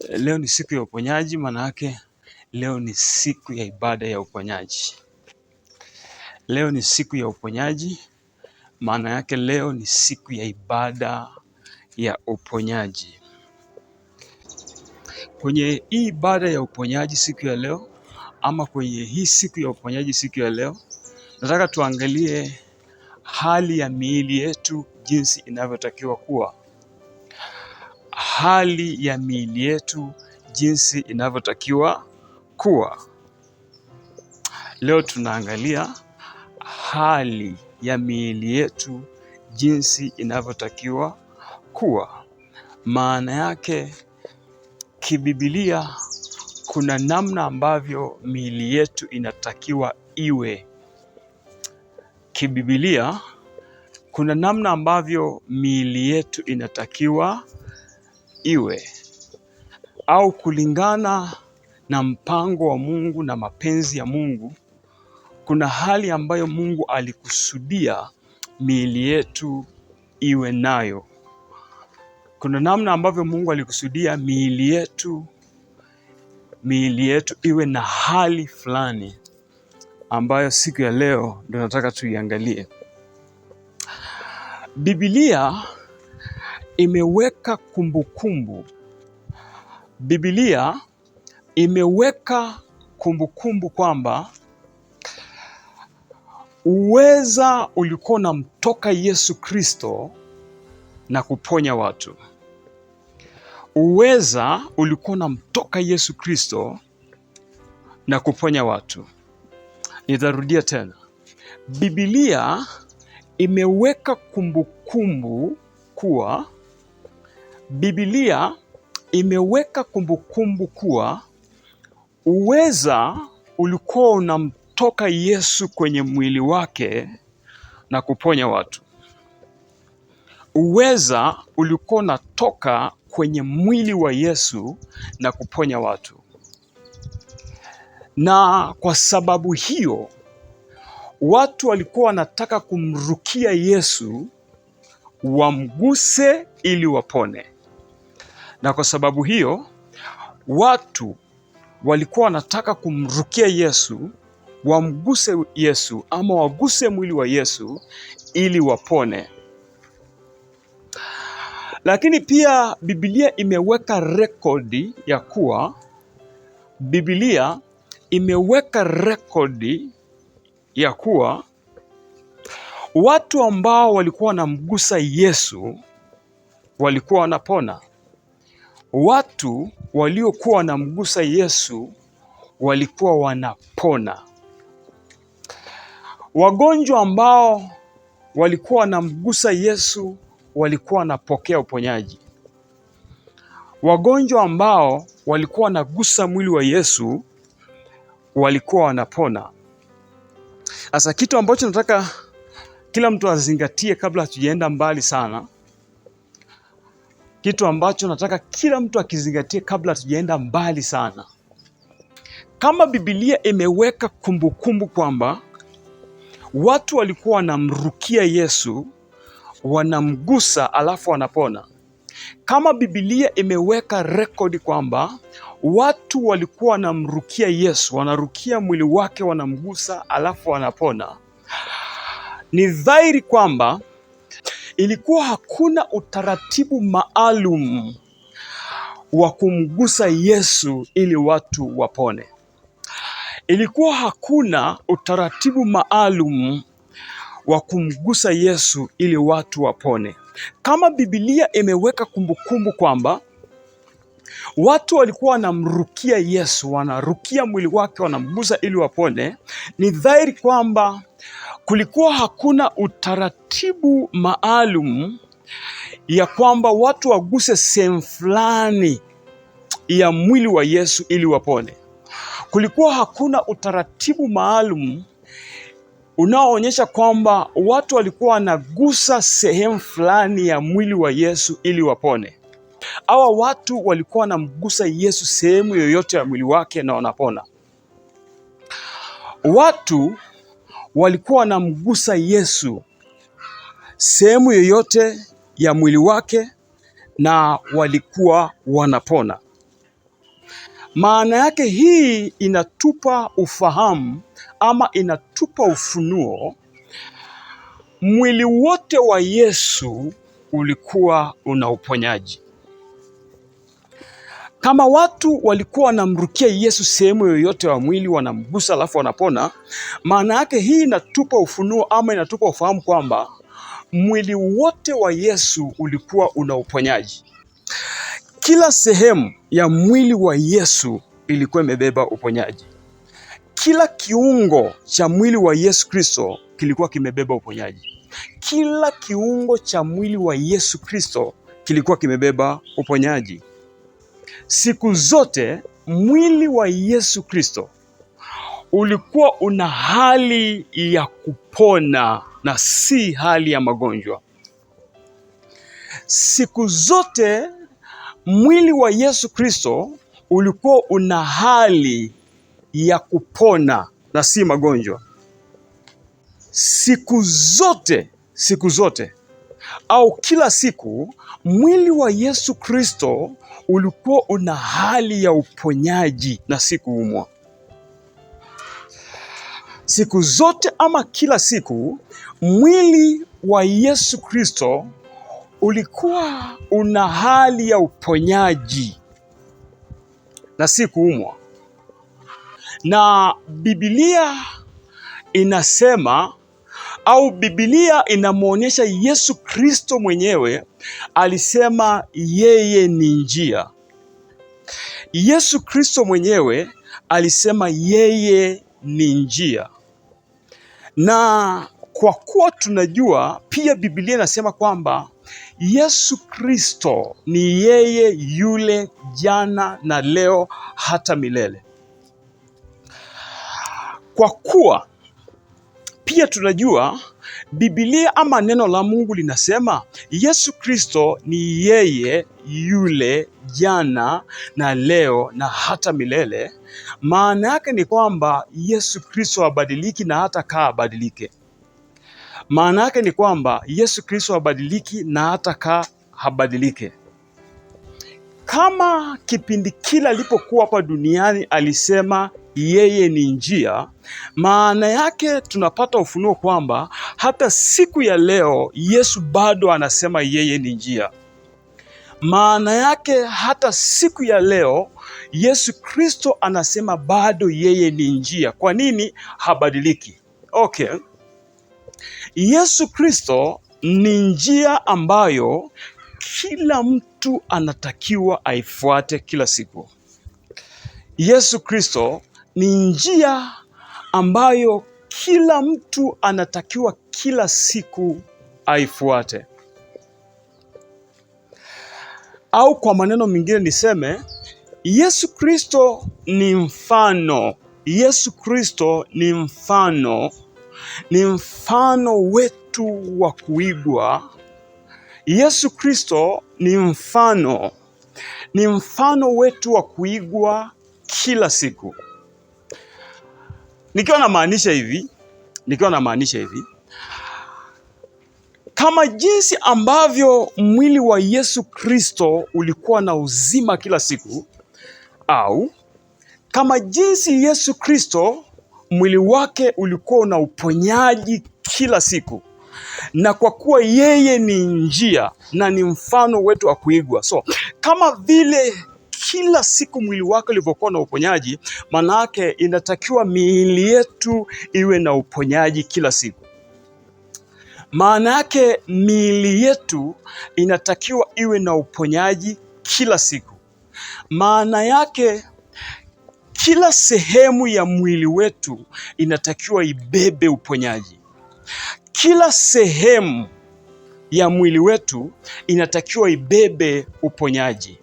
Leo ni siku ya uponyaji, maana yake leo ni siku ya ibada ya uponyaji. Leo ni siku ya uponyaji, maana yake leo ni siku ya ibada ya uponyaji. Kwenye hii ibada ya uponyaji siku ya leo, ama kwenye hii siku ya uponyaji siku ya leo, nataka tuangalie hali ya miili yetu jinsi inavyotakiwa kuwa. Hali ya miili yetu jinsi inavyotakiwa kuwa. Leo tunaangalia hali ya miili yetu jinsi inavyotakiwa kuwa. Maana yake kiBiblia kuna namna ambavyo miili yetu inatakiwa iwe. KiBiblia kuna namna ambavyo miili yetu inatakiwa iwe, au kulingana na mpango wa Mungu na mapenzi ya Mungu, kuna hali ambayo Mungu alikusudia miili yetu iwe nayo. Kuna namna ambavyo Mungu alikusudia miili yetu iwe na hali fulani ambayo siku ya leo ndio nataka tuiangalie. Biblia imeweka kumbukumbu. Biblia imeweka kumbukumbu kwamba uweza ulikuwa unamtoka Yesu Kristo na kuponya watu. Uweza ulikuwa unamtoka Yesu Kristo na kuponya watu. Nitarudia tena. Biblia imeweka kumbukumbu kuwa Biblia imeweka kumbukumbu kuwa uweza ulikuwa unamtoka Yesu kwenye mwili wake na kuponya watu. Uweza ulikuwa unatoka kwenye mwili wa Yesu na kuponya watu. Na kwa sababu hiyo, watu walikuwa wanataka kumrukia Yesu wamguse ili wapone. Na kwa sababu hiyo, watu walikuwa wanataka kumrukia Yesu, wamguse Yesu ama waguse mwili wa Yesu ili wapone. Lakini pia Biblia imeweka rekodi ya kuwa Biblia imeweka rekodi ya kuwa watu ambao walikuwa wanamgusa Yesu walikuwa wanapona. Watu waliokuwa wanamgusa Yesu walikuwa wanapona. Wagonjwa ambao walikuwa wanamgusa Yesu walikuwa wanapokea uponyaji. Wagonjwa ambao walikuwa wanagusa mwili wa Yesu walikuwa wanapona. Sasa kitu ambacho nataka kila mtu azingatie kabla hatujaenda mbali sana. Kitu ambacho nataka kila mtu akizingatie kabla hatujaenda mbali sana. Kama Biblia imeweka kumbukumbu kwamba watu walikuwa wanamrukia Yesu, wanamgusa alafu wanapona. Kama Biblia imeweka rekodi kwamba watu walikuwa wanamrukia Yesu, wanarukia mwili wake, wanamgusa alafu wanapona, ni dhahiri kwamba ilikuwa hakuna utaratibu maalum wa kumgusa Yesu ili watu wapone. Ilikuwa hakuna utaratibu maalum wa kumgusa Yesu ili watu wapone. Kama Biblia imeweka kumbukumbu kwamba watu walikuwa wanamrukia Yesu, wanarukia mwili wake, wanamgusa ili wapone, ni dhahiri kwamba kulikuwa hakuna utaratibu maalum ya kwamba watu waguse sehemu fulani ya mwili wa Yesu ili wapone. Kulikuwa hakuna utaratibu maalum unaoonyesha kwamba watu walikuwa wanagusa sehemu fulani ya mwili wa Yesu ili wapone. Hawa watu walikuwa wanamgusa Yesu sehemu yoyote ya mwili wake na wanapona. Watu walikuwa wanamgusa Yesu sehemu yoyote ya mwili wake na walikuwa wanapona. Maana yake hii inatupa ufahamu ama inatupa ufunuo, mwili wote wa Yesu ulikuwa una uponyaji. Kama watu walikuwa wanamrukia Yesu sehemu yoyote wa mwili, wanamgusa alafu wanapona, maana yake hii inatupa ufunuo ama inatupa ufahamu kwamba mwili wote wa Yesu ulikuwa una uponyaji. Kila sehemu ya mwili wa Yesu ilikuwa imebeba uponyaji. Kila kiungo cha mwili wa Yesu Kristo kilikuwa kimebeba uponyaji. Kila kiungo cha mwili wa Yesu Kristo kilikuwa kimebeba uponyaji. Siku zote mwili wa Yesu Kristo ulikuwa una hali ya kupona na si hali ya magonjwa. Siku zote mwili wa Yesu Kristo ulikuwa una hali ya kupona na si magonjwa. Siku zote au kila siku mwili wa Yesu Kristo ulikuwa una hali ya uponyaji na si kuumwa. Siku zote ama kila siku mwili wa Yesu Kristo ulikuwa una hali ya uponyaji na si kuumwa. Na Biblia inasema au Biblia inamuonyesha Yesu Kristo mwenyewe alisema yeye ni njia. Yesu Kristo mwenyewe alisema yeye ni njia. Na kwa kuwa tunajua pia Biblia inasema kwamba Yesu Kristo ni yeye yule jana na leo hata milele. Kwa kuwa pia tunajua Biblia ama neno la Mungu linasema Yesu Kristo ni yeye yule jana na leo na hata milele. Maana yake ni kwamba Yesu Kristo habadiliki na hata kaa badilike. Maana yake ni kwamba Yesu Kristo habadiliki na hata kaa habadilike. Kama kipindi kila alipokuwa hapa duniani alisema yeye ni njia, maana yake tunapata ufunuo kwamba hata siku ya leo Yesu bado anasema yeye ni njia. Maana yake hata siku ya leo Yesu Kristo anasema bado yeye ni njia. Kwa nini habadiliki? Okay. Yesu Kristo ni njia ambayo kila mtu anatakiwa aifuate kila siku. Yesu Kristo ni njia ambayo kila mtu anatakiwa kila siku aifuate. Au kwa maneno mengine niseme, Yesu Kristo ni mfano. Yesu Kristo ni mfano wetu wa kuigwa. Yesu Kristo ni mfano wetu wa kuigwa kila siku. Nikiwa namaanisha hivi, kama jinsi ambavyo mwili wa Yesu Kristo ulikuwa na uzima kila siku, au kama jinsi Yesu Kristo mwili wake ulikuwa na uponyaji kila siku, na kwa kuwa yeye ni njia na ni mfano wetu wa kuigwa, so kama vile kila siku mwili wake ulivyokuwa na uponyaji, maana yake inatakiwa miili yetu iwe na uponyaji kila siku. Maana yake miili yetu inatakiwa iwe na uponyaji kila siku. Maana yake kila sehemu ya mwili wetu inatakiwa ibebe uponyaji. Kila sehemu ya mwili wetu inatakiwa ibebe uponyaji.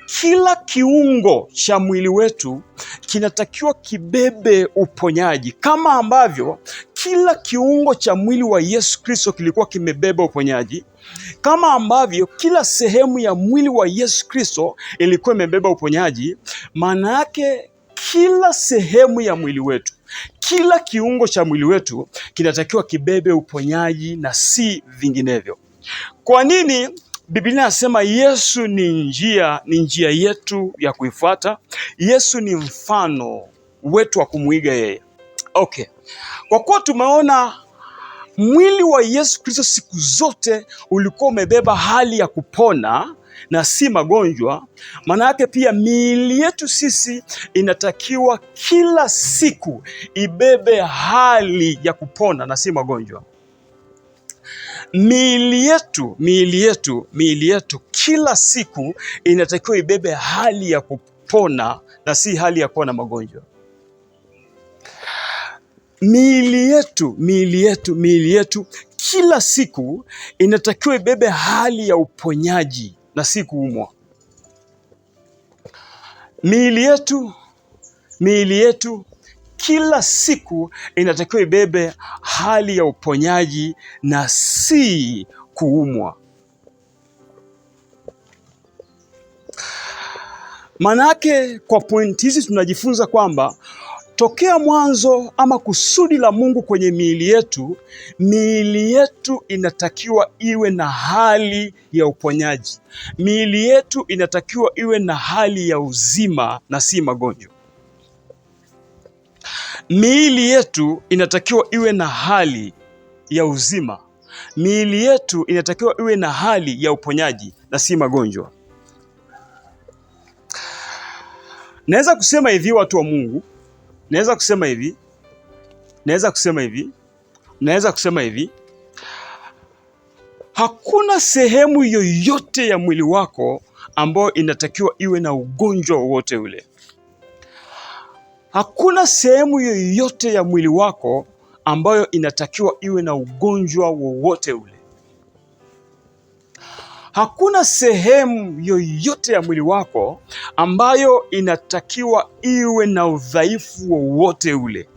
Kila kiungo cha mwili wetu kinatakiwa kibebe uponyaji, kama ambavyo kila kiungo cha mwili wa Yesu Kristo kilikuwa kimebeba uponyaji, kama ambavyo kila sehemu ya mwili wa Yesu Kristo ilikuwa imebeba uponyaji. Maana yake kila sehemu ya mwili wetu, kila kiungo cha mwili wetu kinatakiwa kibebe uponyaji na si vinginevyo. Kwa nini Biblia inasema Yesu ni njia yetu ya kuifuata. Yesu ni mfano wetu wa kumwiga yeye. Okay. Kwa kuwa tumeona mwili wa Yesu Kristo siku zote ulikuwa umebeba hali ya kupona na si magonjwa, maana yake pia miili yetu sisi inatakiwa kila siku ibebe hali ya kupona na si magonjwa. Miili yetu kila siku inatakiwa ibebe hali ya kupona na si hali ya kuwa na magonjwa. Miili yetu kila siku inatakiwa ibebe hali ya uponyaji na si kuumwa. Miili yetu kila siku inatakiwa ibebe hali ya uponyaji na si kuumwa. Manake kwa pointi hizi tunajifunza kwamba tokea mwanzo ama kusudi la Mungu kwenye miili yetu inatakiwa iwe na hali ya uponyaji. Miili yetu inatakiwa iwe na hali ya uzima na si magonjwa. Miili yetu inatakiwa iwe na hali ya uzima. Miili yetu inatakiwa iwe na hali ya uponyaji na si magonjwa. Naweza kusema hivi watu wa Mungu, naweza kusema hivi, hakuna sehemu yoyote ya mwili wako ambayo inatakiwa iwe na ugonjwa wowote ule. Hakuna sehemu yoyote ya mwili wako ambayo inatakiwa iwe na ugonjwa wowote ule. Hakuna sehemu yoyote ya mwili wako ambayo inatakiwa iwe na udhaifu wowote ule.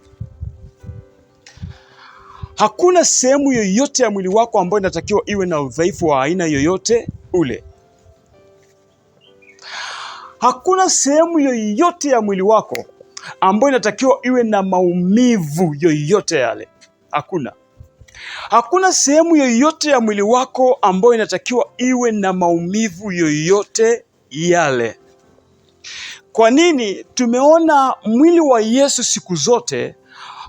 Hakuna sehemu yoyote ya mwili wako ambayo inatakiwa iwe na udhaifu wa aina yoyote ule. Hakuna sehemu yoyote ya mwili wako ambayo inatakiwa iwe na maumivu yoyote yale. Hakuna sehemu yoyote ya mwili wako ambayo inatakiwa iwe na maumivu yoyote yale. Kwa nini? Tumeona mwili wa Yesu siku zote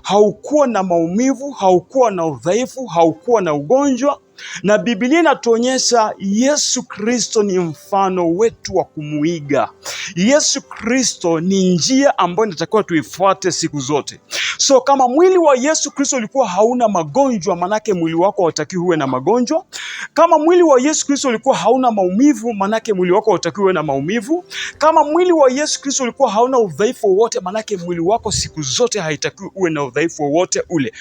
haukuwa na maumivu, haukuwa na udhaifu, haukuwa na ugonjwa, na Biblia inatuonyesha Yesu Kristo ni mfano wetu wa kumuiga. Yesu Kristo ni njia ambayo inatakiwa tuifuate siku zote. So kama mwili wa Yesu Kristo ulikuwa hauna magonjwa, manake mwili wako hautakiwi uwe na magonjwa. Kama mwili wa Yesu Kristo ulikuwa hauna maumivu, manake mwili wako hautakiwi uwe na maumivu. Kama mwili wa Yesu Kristo ulikuwa hauna udhaifu wowote, manake mwili wako siku zote haitakiwi uwe na udhaifu wowote ule.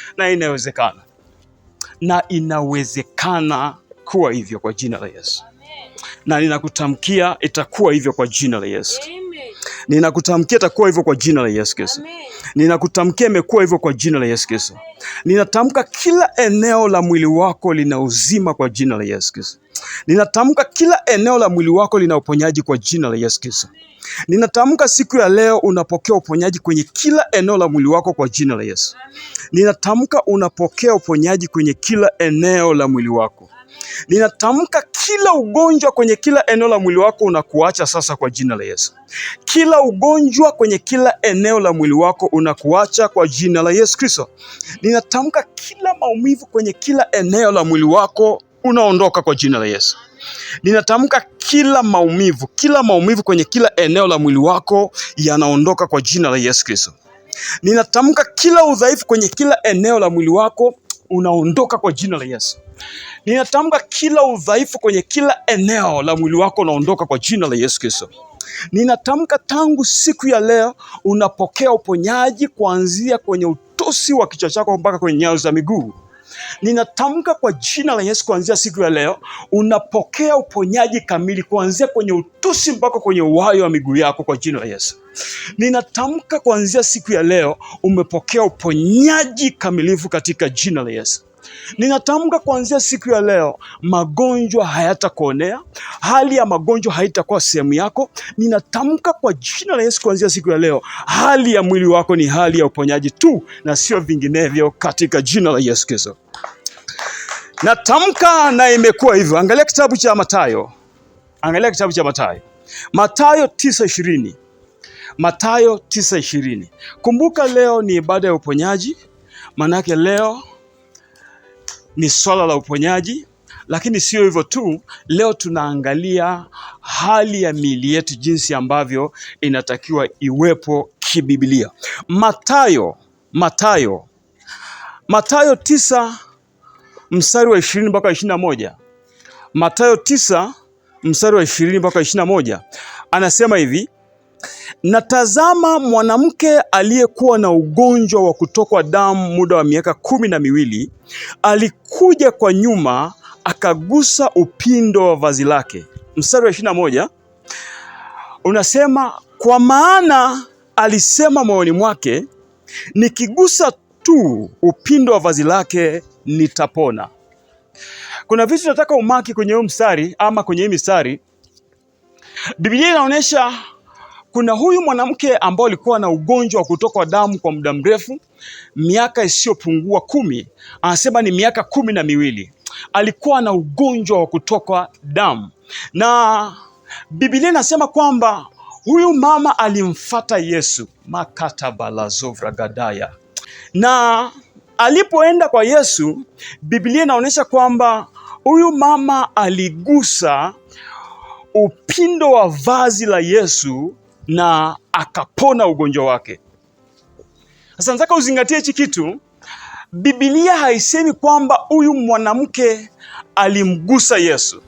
Na inawezekana kuwa hivyo kwa jina la Yesu. Na ninakutamkia itakuwa hivyo kwa jina la Yesu. Ninakutamkia itakuwa hivyo kwa jina la Yesu Kristo. Ninakutamkia imekuwa hivyo kwa jina la Yesu Kristo. Ninatamka kila eneo la mwili wako lina uzima kwa jina la Yesu Kristo. Ninatamka kila eneo la mwili wako lina uponyaji kwa jina la Yesu Kristo. Ninatamka siku ya leo unapokea uponyaji kwenye kila eneo la mwili wako kwa jina la Yesu. Ninatamka unapokea uponyaji kwenye kila eneo la mwili wako. Ninatamka kila ugonjwa kwenye kila eneo la mwili wako unakuacha sasa kwa jina la Yesu. Kila ugonjwa kwenye kila eneo la mwili wako unakuacha kwa jina la Yesu Kristo. Ninatamka kila maumivu kwenye kila eneo la mwili wako unaondoka kwa jina la Yesu. Ninatamka kila maumivu kwenye kila eneo la mwili wako yanaondoka kwa jina la Yesu Kristo. Ninatamka kila udhaifu kwenye kila eneo la mwili wako unaondoka kwa jina la Yesu. Ninatamka kila udhaifu kwenye kila eneo la mwili wako unaondoka kwa jina la Yesu Kristo. Ninatamka tangu siku ya leo unapokea uponyaji kuanzia kwenye utosi wa kichwa chako mpaka kwenye nyayo za miguu. Ninatamka kwa jina la Yesu kuanzia siku ya leo unapokea uponyaji kamili kuanzia kwenye utosi mpaka kwenye uwayo wa miguu yako kwa jina la Yesu. Ninatamka kuanzia siku ya leo umepokea uponyaji kamilifu katika jina la Yesu. Ninatamka kuanzia siku ya leo magonjwa hayatakuonea, hali ya magonjwa haitakuwa sehemu yako. Ninatamka kwa jina la Yesu kuanzia siku ya leo hali ya mwili wako ni hali ya uponyaji tu na sio vinginevyo katika jina la Yesu Kristo. Natamka na imekuwa hivyo. Angalia kitabu cha Mathayo Angalia kitabu cha Mathayo. Mathayo 9:20. Mathayo 9:20. Kumbuka leo ni ibada ya uponyaji. Manake leo ni swala la uponyaji. Lakini sio hivyo tu, leo tunaangalia hali ya miili yetu jinsi ambavyo inatakiwa iwepo kibiblia. Mathayo 9 mstari wa 20 mpaka 21. Mathayo 9 mstari wa 20 mpaka 21. Anasema hivi: na tazama, mwanamke aliyekuwa na ugonjwa wa kutokwa damu muda wa miaka 12 alikuja kwa nyuma akagusa upindo wa vazi lake. Mstari wa 21 unasema, kwa maana alisema moyoni mwake, nikigusa tu upindo wa vazi lake nitapona. Kuna vitu nataka umaki kwenye huu mstari ama kwenye hii mistari. Biblia inaonyesha kuna huyu mwanamke ambao alikuwa na ugonjwa wa kutokwa damu kwa muda mrefu, miaka isiyopungua 10. Anasema ni miaka 12. Alikuwa na ugonjwa wa kutokwa damu. Na Biblia inasema kwamba huyu mama alimfuata Yesu, makatabala gadaya. Na alipoenda kwa Yesu, Biblia inaonyesha kwamba huyu mama aligusa upindo wa vazi la Yesu na akapona ugonjwa wake. Sasa nataka uzingatie hichi kitu. Biblia haisemi kwamba huyu mwanamke alimgusa Yesu.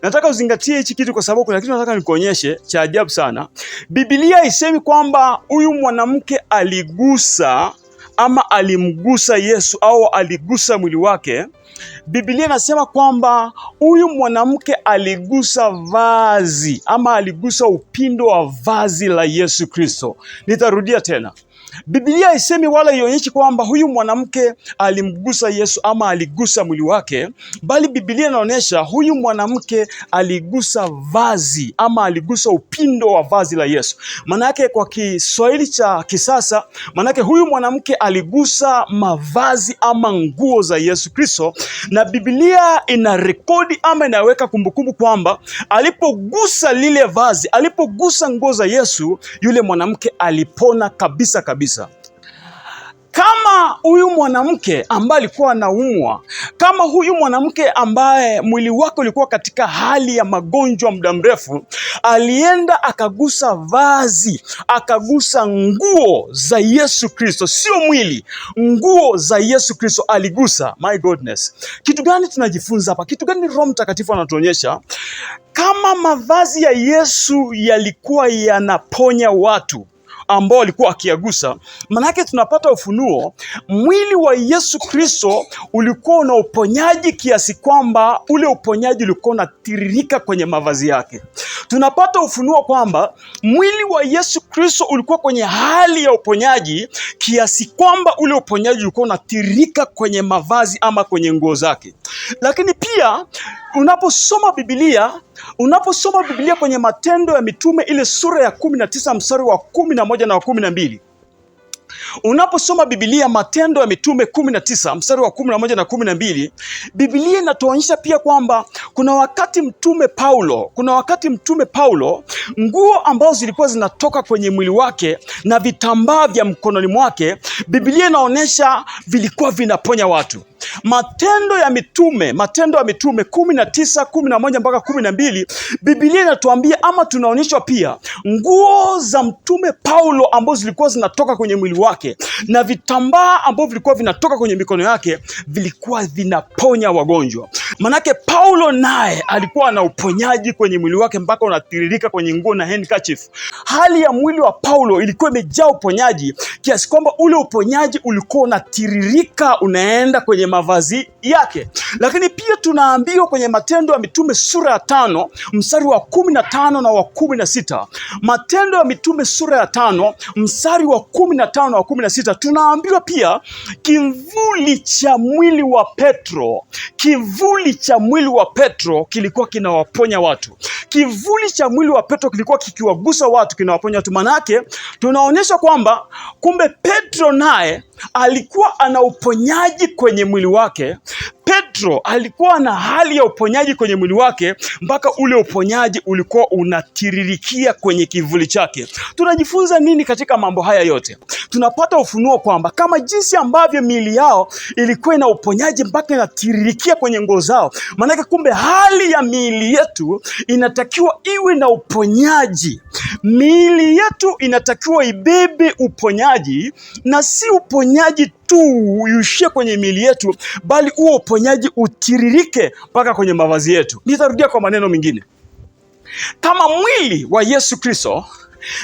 Nataka uzingatie hichi kitu kwa sababu kuna kitu nataka nikuonyeshe cha ajabu sana. Biblia haisemi kwamba huyu mwanamke aligusa ama alimgusa Yesu au aligusa mwili wake. Biblia inasema kwamba huyu mwanamke aligusa vazi ama aligusa upindo wa vazi la Yesu Kristo. Nitarudia tena. Biblia haisemi wala ionyeshi kwamba huyu mwanamke alimgusa Yesu ama aligusa mwili wake, bali Biblia inaonyesha huyu mwanamke aligusa vazi ama aligusa upindo wa vazi la Yesu. Manake kwa Kiswahili cha kisasa, manake huyu mwanamke aligusa mavazi ama nguo za Yesu Kristo, na Biblia ina rekodi ama inaweka kumbukumbu kwamba alipogusa lile vazi, alipogusa nguo za Yesu, yule mwanamke alipona kabisa kabisa. Kama huyu mwanamke ambaye alikuwa anaumwa, kama huyu mwanamke ambaye mwili wake ulikuwa katika hali ya magonjwa muda mrefu, alienda akagusa vazi, akagusa nguo za Yesu Kristo, sio mwili, nguo za Yesu Kristo aligusa. My goodness. Kitu gani tunajifunza hapa? Kitu gani Roho Mtakatifu anatuonyesha? Kama mavazi ya Yesu yalikuwa yanaponya watu ambao walikuwa akiagusa, manake tunapata ufunuo mwili wa Yesu Kristo ulikuwa na uponyaji kiasi kwamba ule uponyaji ulikuwa unatiririka kwenye mavazi yake. Tunapata ufunuo kwamba mwili wa Yesu Kristo ulikuwa kwenye hali ya uponyaji kiasi kwamba ule uponyaji ulikuwa unatiririka kwenye mavazi ama kwenye nguo zake. Lakini pia unaposoma Biblia kwenye Matendo ya Mitume ile sura ya 19 mstari wa 11 na wa 12. Unaposoma Biblia Matendo ya Mitume 19 mstari wa 11 na 12, Biblia inatuonyesha pia kwamba kuna wakati mtume Paulo nguo ambazo zilikuwa zinatoka kwenye mwili wake na vitambaa vya mkononi mwake, Biblia inaonyesha vilikuwa vinaponya watu. Matendo ya Mitume 19, 11 mpaka 12, Biblia inatuambia ama tunaonyeshwa pia nguo za mtume Paulo ambazo zilikuwa zinatoka kwenye mwili wake na vitambaa ambavyo vilikuwa vinatoka kwenye mikono yake vilikuwa vinaponya wagonjwa. Manake Paulo naye alikuwa na uponyaji kwenye mwili wake mpaka unatiririka kwenye nguo na handkerchief. Hali ya mwili wa Paulo ilikuwa imejaa uponyaji kiasi kwamba ule uponyaji ulikuwa unatiririka unaenda kwenye mavazi yake. Lakini pia tunaambiwa kwenye Matendo ya Mitume sura ya 5 mstari wa 15 na wa 16. Matendo ya Mitume sura ya 5 mstari wa 15 na wa 16, tunaambiwa pia kivuli cha mwili wa Petro kilikuwa kinawaponya watu. Kivuli cha mwili wa Petro kilikuwa kikiwagusa watu, kinawaponya watu. Manake tunaonyesha kwamba kumbe Petro naye alikuwa ana uponyaji kwenye mwili wake. Petro alikuwa na hali ya uponyaji kwenye mwili wake, mpaka ule uponyaji ulikuwa unatiririkia kwenye kivuli chake. Tunajifunza nini katika mambo haya yote? Tunapata ufunuo kwamba kama jinsi ambavyo miili yao ilikuwa ina uponyaji mpaka inatiririkia kwenye nguo zao, maanake kumbe hali ya miili yetu inatakiwa iwe na uponyaji. Miili yetu inatakiwa ibebe uponyaji, na si uponyaji tu uishie kwenye miili yetu, bali huo uponyaji utiririke mpaka kwenye mavazi yetu. Nitarudia kwa maneno mengine. Kama mwili wa Yesu Kristo,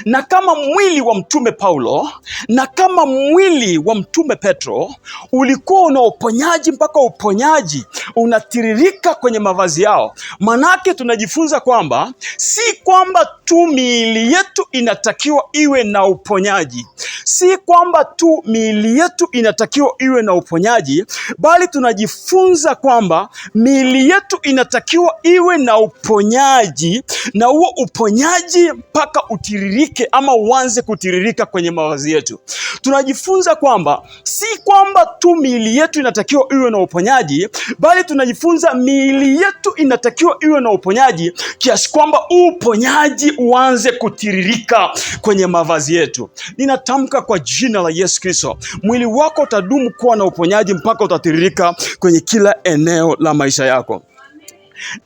na kama mwili wa mtume Paulo, na kama mwili wa mtume Petro ulikuwa una uponyaji mpaka uponyaji unatiririka kwenye mavazi yao, manake tunajifunza kwamba si kwamba tu miili yetu inatakiwa iwe na uponyaji, si kwamba tu miili yetu inatakiwa iwe na uponyaji, bali tunajifunza kwamba miili yetu inatakiwa iwe na uponyaji, na huo uponyaji mpaka utiririke ama uanze kutiririka kwenye mavazi yetu. Tunajifunza kwamba si kwamba tu miili yetu inatakiwa iwe na uponyaji, bali tunajifunza miili yetu inatakiwa iwe na uponyaji kiasi kwamba uponyaji uanze kutiririka kwenye mavazi yetu. Ninatamka kwa jina la Yesu Kristo, mwili wako utadumu kuwa na uponyaji mpaka utatiririka kwenye kila eneo la maisha yako.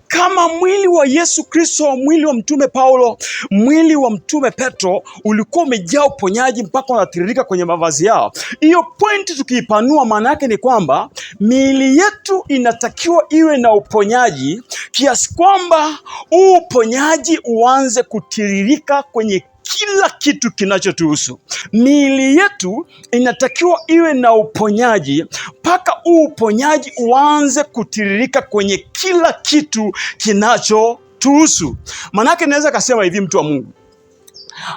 Kama mwili wa Yesu Kristo, mwili wa mtume Paulo, mwili wa mtume Petro ulikuwa umejaa uponyaji mpaka unatiririka kwenye mavazi yao, hiyo pointi tukiipanua, maana yake ni kwamba miili yetu inatakiwa iwe na uponyaji kiasi kwamba uponyaji uanze kutiririka kwenye kila kitu kinachotuhusu. Miili yetu inatakiwa iwe na uponyaji mpaka uponyaji uanze kutiririka kwenye kila kitu kinachotuhusu. Manake naweza kasema hivi, mtu wa Mungu,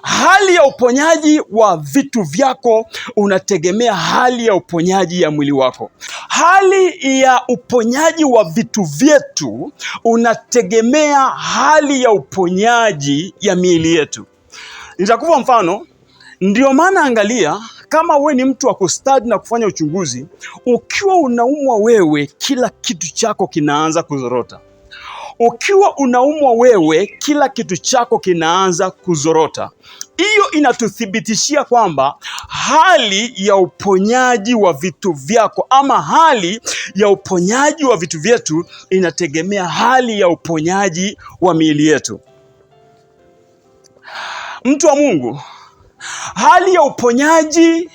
hali ya uponyaji wa vitu vyako unategemea hali ya uponyaji ya mwili wako. Hali ya uponyaji wa vitu vyetu unategemea hali ya uponyaji ya miili yetu. Nitakupa mfano. Ndio maana angalia, kama we ni mtu wa kustadi na kufanya uchunguzi, ukiwa unaumwa wewe, kila kitu chako kinaanza kuzorota. Ukiwa unaumwa wewe, kila kitu chako kinaanza kuzorota. Hiyo inatuthibitishia kwamba hali ya uponyaji wa vitu vyako ama hali ya uponyaji wa vitu vyetu inategemea hali ya uponyaji wa miili yetu. Mtu wa Mungu, hali ya uponyaji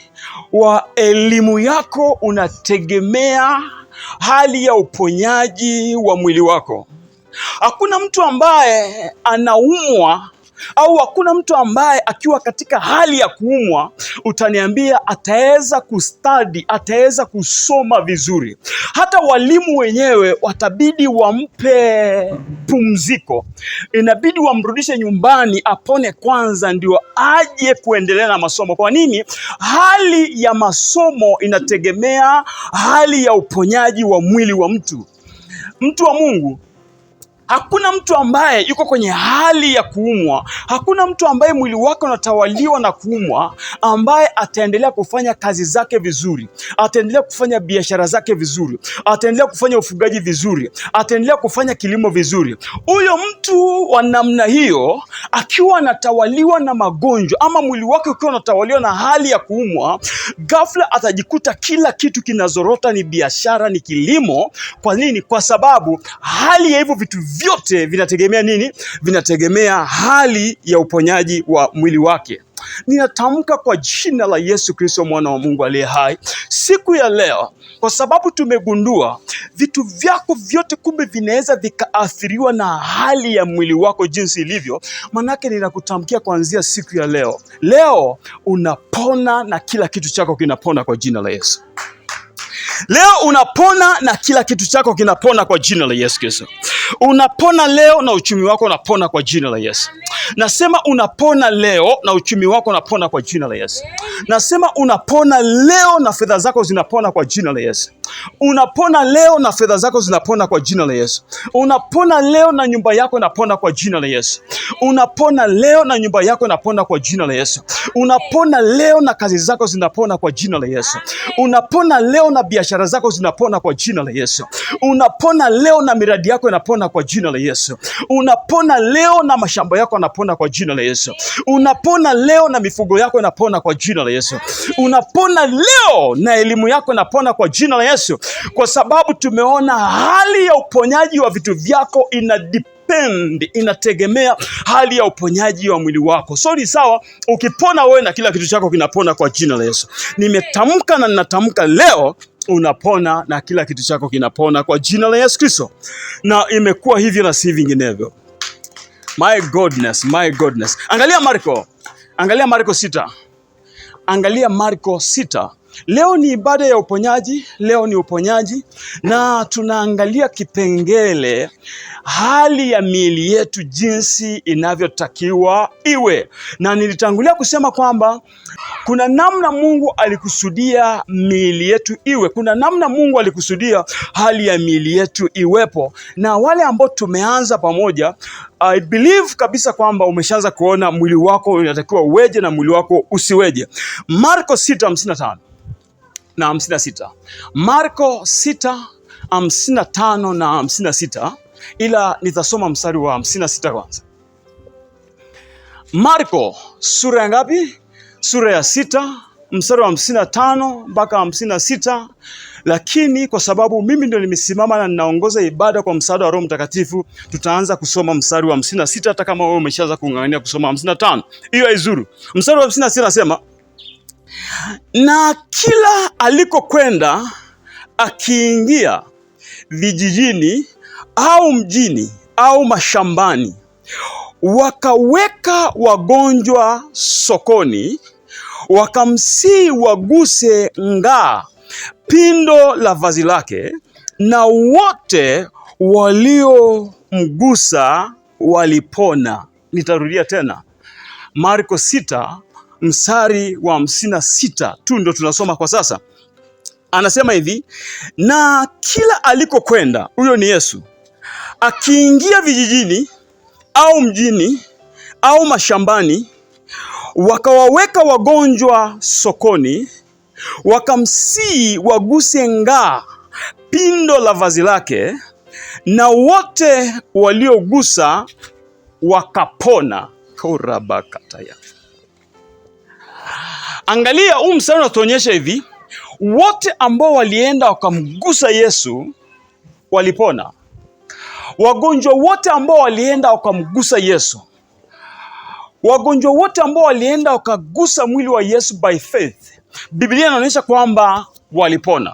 wa elimu yako unategemea hali ya uponyaji wa mwili wako. Hakuna mtu ambaye anaumwa au hakuna mtu ambaye akiwa katika hali ya kuumwa utaniambia ataweza kustadi, ataweza kusoma vizuri. Hata walimu wenyewe watabidi wampe pumziko, inabidi wamrudishe nyumbani apone kwanza ndio aje kuendelea na masomo. Kwa nini? Hali ya masomo inategemea hali ya uponyaji wa mwili wa mtu. Mtu wa Mungu, hakuna mtu ambaye yuko kwenye hali ya kuumwa, hakuna mtu ambaye mwili wake unatawaliwa na kuumwa ambaye ataendelea kufanya kazi zake vizuri, ataendelea kufanya biashara zake vizuri, ataendelea kufanya ufugaji vizuri, ataendelea kufanya kilimo vizuri. Huyo mtu wa namna hiyo akiwa anatawaliwa na magonjwa ama mwili wake ukiwa unatawaliwa na hali ya kuumwa, ghafla atajikuta kila kitu kinazorota, ni biashara, ni kilimo. Kwa nini? Kwa sababu hali ya hivyo vitu vyote vinategemea nini? Vinategemea hali ya uponyaji wa mwili wake. Ninatamka kwa jina la Yesu Kristo, mwana wa Mungu aliye hai, siku ya leo, kwa sababu tumegundua vitu vyako vyote kumbe vinaweza vikaathiriwa na hali ya mwili wako jinsi ilivyo, manake ninakutamkia kuanzia siku ya leo, leo unapona na kila kitu chako kinapona kwa jina la Yesu. Leo unapona na kila kitu chako kinapona kwa jina la Yesu Kristo. Unapona leo na uchumi wako unapona kwa jina la Yesu. Nasema unapona leo na uchumi wako unapona kwa jina la Yesu. Nasema unapona leo na fedha zako zinapona kwa jina la Yesu. Unapona leo na fedha zako zinapona kwa jina la Yesu. Unapona leo na nyumba yako inapona kwa jina la Yesu. Unapona leo na nyumba yako inapona kwa jina la Yesu. Unapona leo na kazi zako zinapona kwa jina la Yesu. Unapona leo na biashara zako zinapona kwa jina la Yesu. Unapona leo na miradi yako inapona kwa jina la Yesu. Unapona leo na mashamba yako yanapona kwa jina la Yesu. Unapona leo na mifugo yako inapona kwa jina la Yesu. Unapona leo na elimu yako inapona kwa jina la Yesu, kwa sababu tumeona hali ya uponyaji wa vitu vyako inategemea hali ya uponyaji wa mwili wako. So ni sawa ukipona wewe na kila kitu chako kinapona kwa jina la Yesu. Nimetamka na ninatamka leo unapona na kila kitu chako kinapona kwa jina la Yesu Kristo. Na imekuwa hivyo na si vinginevyo. My goodness. Angalia Marko 6. Angalia Marko 6. Leo ni ibada ya uponyaji, leo ni uponyaji, na tunaangalia kipengele hali ya miili yetu jinsi inavyotakiwa iwe. Na nilitangulia kusema kwamba kuna namna Mungu alikusudia miili yetu iwe, kuna namna Mungu alikusudia hali ya miili yetu iwepo. Na wale ambao tumeanza pamoja, I believe kabisa kwamba umeshaanza kuona mwili wako unatakiwa uweje na mwili wako usiweje. Marko 6:55 na 56. Marko 6:55 na 56, ila nitasoma mstari wa 56 kwanza. Marko sura ya ngapi? Sura ya 6 mstari wa 55 mpaka 56. Lakini kwa sababu mimi ndio nimesimama na ninaongoza ibada kwa msaada wa Roho Mtakatifu, tutaanza kusoma mstari wa 56 hata kama wewe umeshaanza kung'ang'ania kusoma 55. Hiyo haizuru. Mstari wa 56 nasema, na kila alikokwenda akiingia vijijini au mjini au mashambani, wakaweka wagonjwa sokoni, wakamsihi waguse ngaa pindo la vazi lake, na wote waliomgusa walipona. Nitarudia tena. Marko 6 mstari wa 56 tu ndio tunasoma kwa sasa. Anasema hivi, na kila alikokwenda, huyo ni Yesu, akiingia vijijini au mjini au mashambani, wakawaweka wagonjwa sokoni, wakamsihi waguse ngaa pindo la vazi lake, na wote waliogusa wakapona. Korabakataya. Angalia mstari unatuonyesha hivi, wote ambao walienda wakamgusa Yesu walipona. Wagonjwa wote ambao walienda wakamgusa Yesu, wagonjwa wote ambao walienda wakagusa mwili wa Yesu by faith, Biblia inaonyesha kwamba walipona.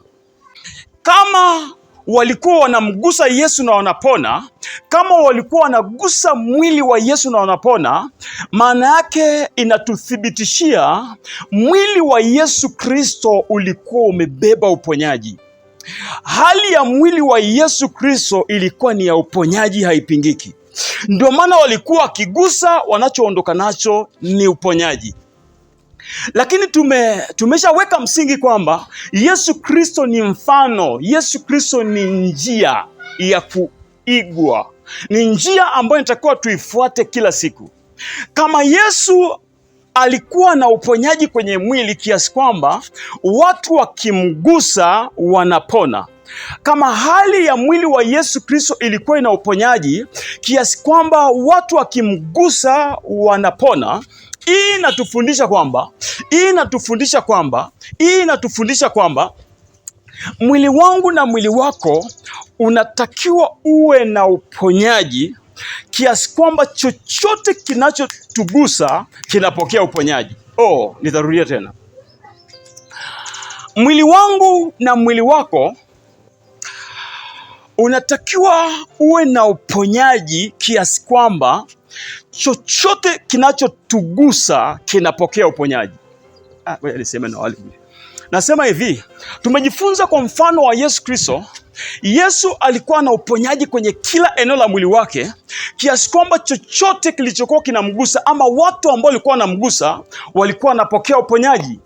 Kama walikuwa wanamgusa Yesu na wanapona, kama walikuwa wanagusa mwili wa Yesu na wanapona, maana yake inatuthibitishia mwili wa Yesu Kristo ulikuwa umebeba uponyaji. Hali ya mwili wa Yesu Kristo ilikuwa ni ya uponyaji, haipingiki. Ndio maana walikuwa wakigusa, wanachoondoka nacho ni uponyaji. Lakini tumeshaweka msingi kwamba Yesu Kristo ni mfano, Yesu Kristo ni njia ya kuigwa, ni njia ambayo inatakiwa tuifuate kila siku. Kama Yesu alikuwa na uponyaji kwenye mwili kiasi kwamba watu wakimgusa wanapona, kama hali ya mwili wa Yesu Kristo ilikuwa ina uponyaji kiasi kwamba watu wakimgusa wanapona, hii inatufundisha kwamba mwili wangu na mwili wako unatakiwa uwe na uponyaji kiasi kwamba chochote kinachotugusa kinapokea uponyaji. Nitarudia tena. Mwili wangu na mwili wako unatakiwa uwe na uponyaji kiasi kwamba chochote kinachotugusa kinapokea uponyaji. Nasema hivi, tumejifunza kwa mfano wa Yesu Kristo Yesu alikuwa na uponyaji kwenye kila eneo la mwili wake, kiasi kwamba chochote kilichokuwa kinamgusa ama watu ambao walikuwa wanamgusa walikuwa wanapokea uponyaji.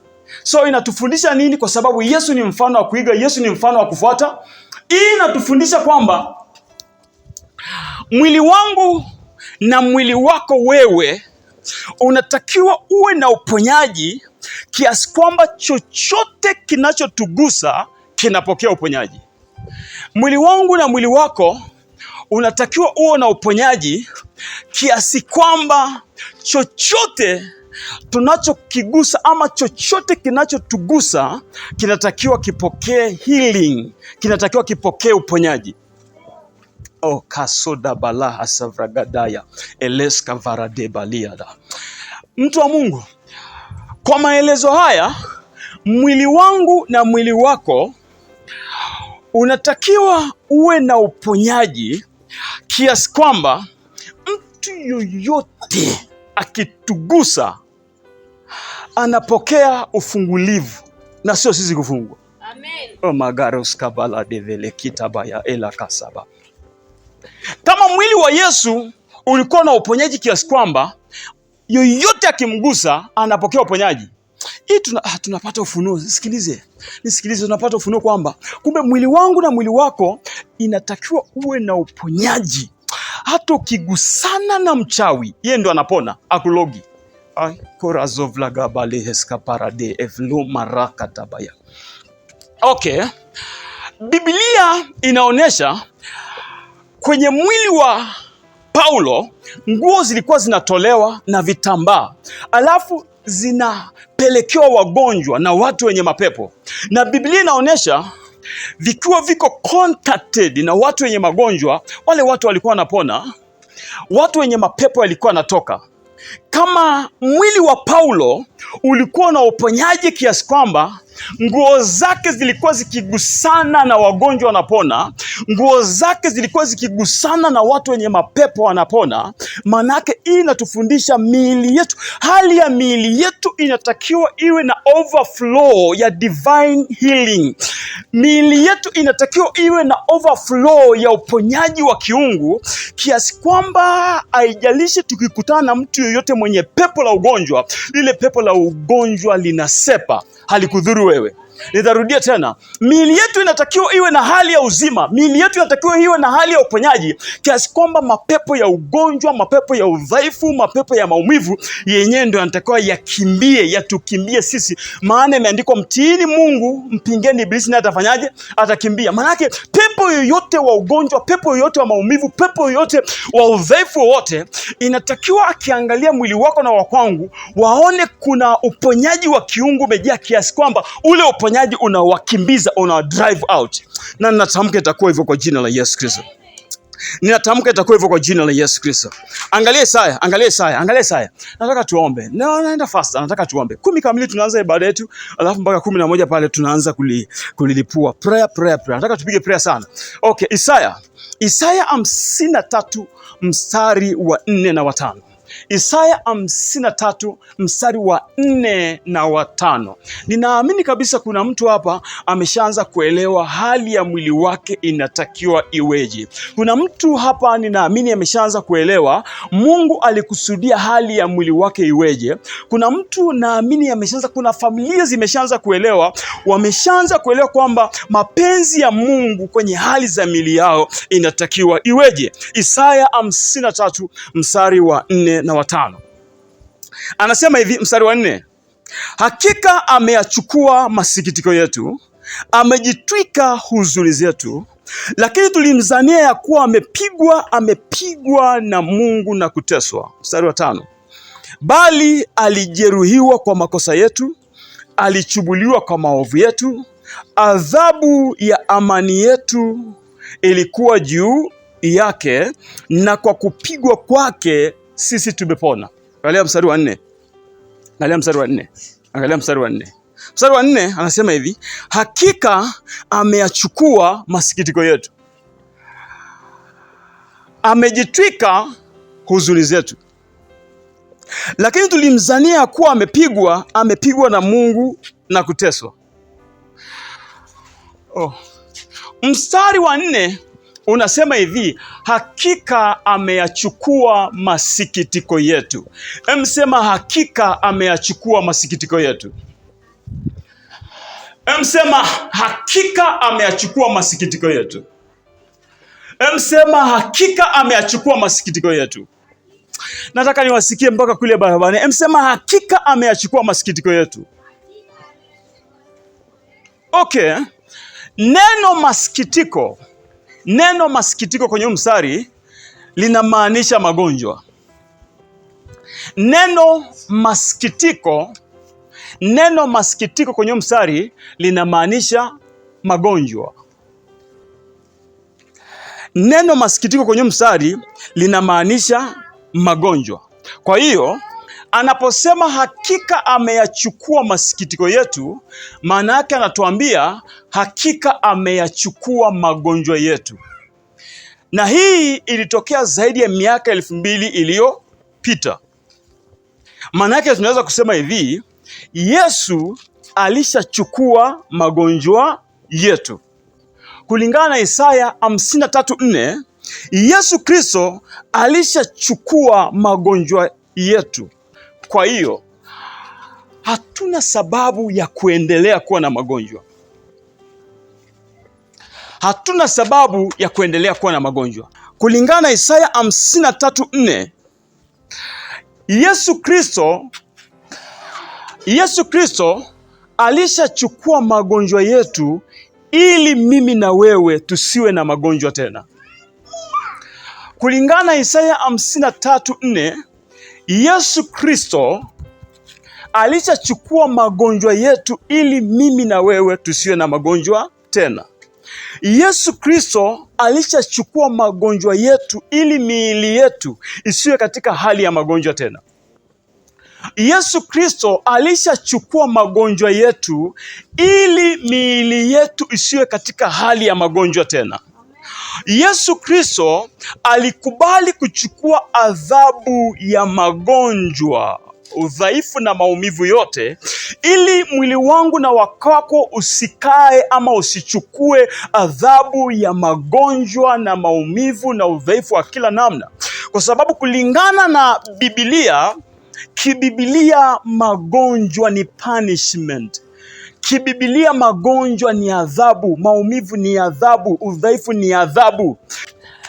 So inatufundisha nini? Kwa sababu Yesu ni mfano wa kuiga, Yesu ni mfano wa kufuata. Hii inatufundisha kwamba mwili wangu na mwili wako wewe unatakiwa uwe na uponyaji, kiasi kwamba chochote kinachotugusa kinapokea uponyaji. Mwili wangu na mwili wako unatakiwa uwe na uponyaji, kiasi kwamba chochote tunachokigusa ama chochote kinachotugusa kinatakiwa kipokee healing, kinatakiwa kipokee uponyaji. Oh, kasoda balaha savragadaya eleska varade baliada. Mtu wa Mungu, kwa maelezo haya, mwili wangu na mwili wako unatakiwa uwe na uponyaji, kiasi kwamba mtu yoyote akitugusa anapokea ufungulivu na sio sisi kufungwa. Amen. Oh, magaros kabala devele kitabaya ela kasaba. Kama mwili wa Yesu ulikuwa na uponyaji kiasi kwamba yoyote akimgusa anapokea uponyaji, hii tunapata ufunuo. Nisikilize, tunapata ufunuo kwamba kumbe mwili wangu na mwili wako inatakiwa uwe na uponyaji. Hata ukigusana na mchawi, yeye ndo anapona, akulogi. Ay, korazovlaga baleheska parade evlo maraka tabaya. Okay. Biblia inaonyesha kwenye mwili wa Paulo nguo zilikuwa zinatolewa na vitambaa, alafu zinapelekewa wagonjwa na watu wenye mapepo. Na Biblia inaonyesha vikiwa viko contacted na watu wenye magonjwa, wale watu walikuwa wanapona, watu wenye mapepo walikuwa wanatoka. Kama mwili wa Paulo ulikuwa na uponyaji kiasi kwamba nguo zake zilikuwa zikigusana na wagonjwa wanapona, nguo zake zilikuwa zikigusana na watu wenye mapepo wanapona, manake hii inatufundisha miili yetu, hali ya miili yetu inatakiwa iwe na overflow ya divine healing. Miili yetu inatakiwa iwe na overflow ya uponyaji wa kiungu, kiasi kwamba haijalishi tukikutana na mtu yoyote mwenye pepo la ugonjwa, lile pepo la ugonjwa linasepa, halikudhuru wewe. Nitarudia tena, miili yetu inatakiwa iwe na hali ya uzima, miili yetu inatakiwa iwe na hali ya uponyaji, kiasi kwamba mapepo ya ugonjwa, mapepo ya udhaifu, mapepo ya maumivu yenyewe ndio yanatakiwa yatukimbie sisi. Maana imeandikwa, mtiini Mungu, mpingeni ibilisi naye atafanyaje? Atakimbia. Manake pepo yoyote wa ugonjwa, pepo yoyote wa maumivu, pepo yoyote wa udhaifu wote, inatakiwa akiangalia mwili wako na wa kwangu, waone kuna uponyaji wa kiungu umejaa, kiasi kwamba ule uponyaji unawakimbiza, una drive out. Na ninatamka itakuwa hivyo kwa jina la Yesu Kristo. Ninatamka itakuwa hivyo kwa jina la Yesu Kristo. Angalia Isaya. Nataka tuombe. Naenda fast, nataka tuombe. 10 kamili tunaanza ibada yetu, alafu mpaka 11 pale tunaanza kulilipua. Prayer. Nataka tupige prayer sana. Okay, Isaya 53 mstari wa 4 na 5. Isaya 53 mstari wa 4 na wa 5. Ninaamini kabisa kuna mtu hapa ameshaanza kuelewa hali ya mwili wake inatakiwa iweje. Kuna mtu hapa ninaamini ameshaanza kuelewa Mungu alikusudia hali ya mwili wake iweje. Kuna mtu naamini ameshaanza, kuna familia zimeshaanza kuelewa, wameshaanza kuelewa kwamba mapenzi ya Mungu kwenye hali za miili yao inatakiwa iweje. Isaya 53 mstari wa 4 na wa 5. Anasema hivi, mstari wa 4: hakika ameyachukua masikitiko yetu, amejitwika huzuni zetu, lakini tulimzania ya kuwa amepigwa na Mungu na kuteswa. Mstari wa 5: bali alijeruhiwa kwa makosa yetu, alichubuliwa kwa maovu yetu, adhabu ya amani yetu ilikuwa juu yake, na kwa kupigwa kwake sisi tumepona. Angalia mstari wa 4. Mstari wa 4 anasema hivi, hakika ameyachukua masikitiko yetu, amejitwika huzuni zetu, lakini tulimzania kuwa amepigwa na Mungu na kuteswa. Mstari wa 4 unasema hivi, hakika ameyachukua masikitiko yetu. Emsema hakika ameyachukua masikitiko yetu. Emsema hakika ameyachukua masikitiko yetu. Emsema hakika ameyachukua masikitiko yetu. Nataka niwasikie mpaka kule barabarani. Emsema hakika ameyachukua masikitiko yetu. Okay. Neno masikitiko kwenye mstari linamaanisha magonjwa. Neno masikitiko kwenye mstari linamaanisha magonjwa. Neno masikitiko kwenye mstari linamaanisha magonjwa. Kwa hiyo anaposema hakika ameyachukua masikitiko yetu, maana yake anatuambia hakika ameyachukua magonjwa yetu. Na hii ilitokea zaidi ya miaka 2000 iliyopita. Maana yake tunaweza kusema hivi, Yesu alishachukua magonjwa yetu. Kulingana na Isaya 53:4, Yesu Kristo alishachukua magonjwa yetu. Kwa hiyo hatuna sababu ya kuendelea kuwa na magonjwa. Hatuna sababu ya kuendelea kuwa na magonjwa. Kulingana na Isaya 53:4, Yesu Kristo alishachukua magonjwa yetu ili mimi na wewe tusiwe na magonjwa tena. Kulingana na Isaya 53:4, Yesu Kristo alishachukua magonjwa yetu ili mimi na wewe tusiwe na magonjwa tena. Yesu Kristo alishachukua magonjwa yetu ili miili yetu isiwe katika hali ya magonjwa tena. Yesu Kristo alishachukua magonjwa yetu ili miili yetu isiwe katika hali ya magonjwa tena. Yesu Kristo alikubali kuchukua adhabu ya magonjwa, udhaifu na maumivu yote, ili mwili wangu na wako usikae ama usichukue adhabu ya magonjwa na maumivu na udhaifu wa kila namna. Kwa sababu kulingana na kibibilia magonjwa ni punishment. Kibibilia magonjwa ni adhabu, maumivu ni adhabu, udhaifu ni adhabu.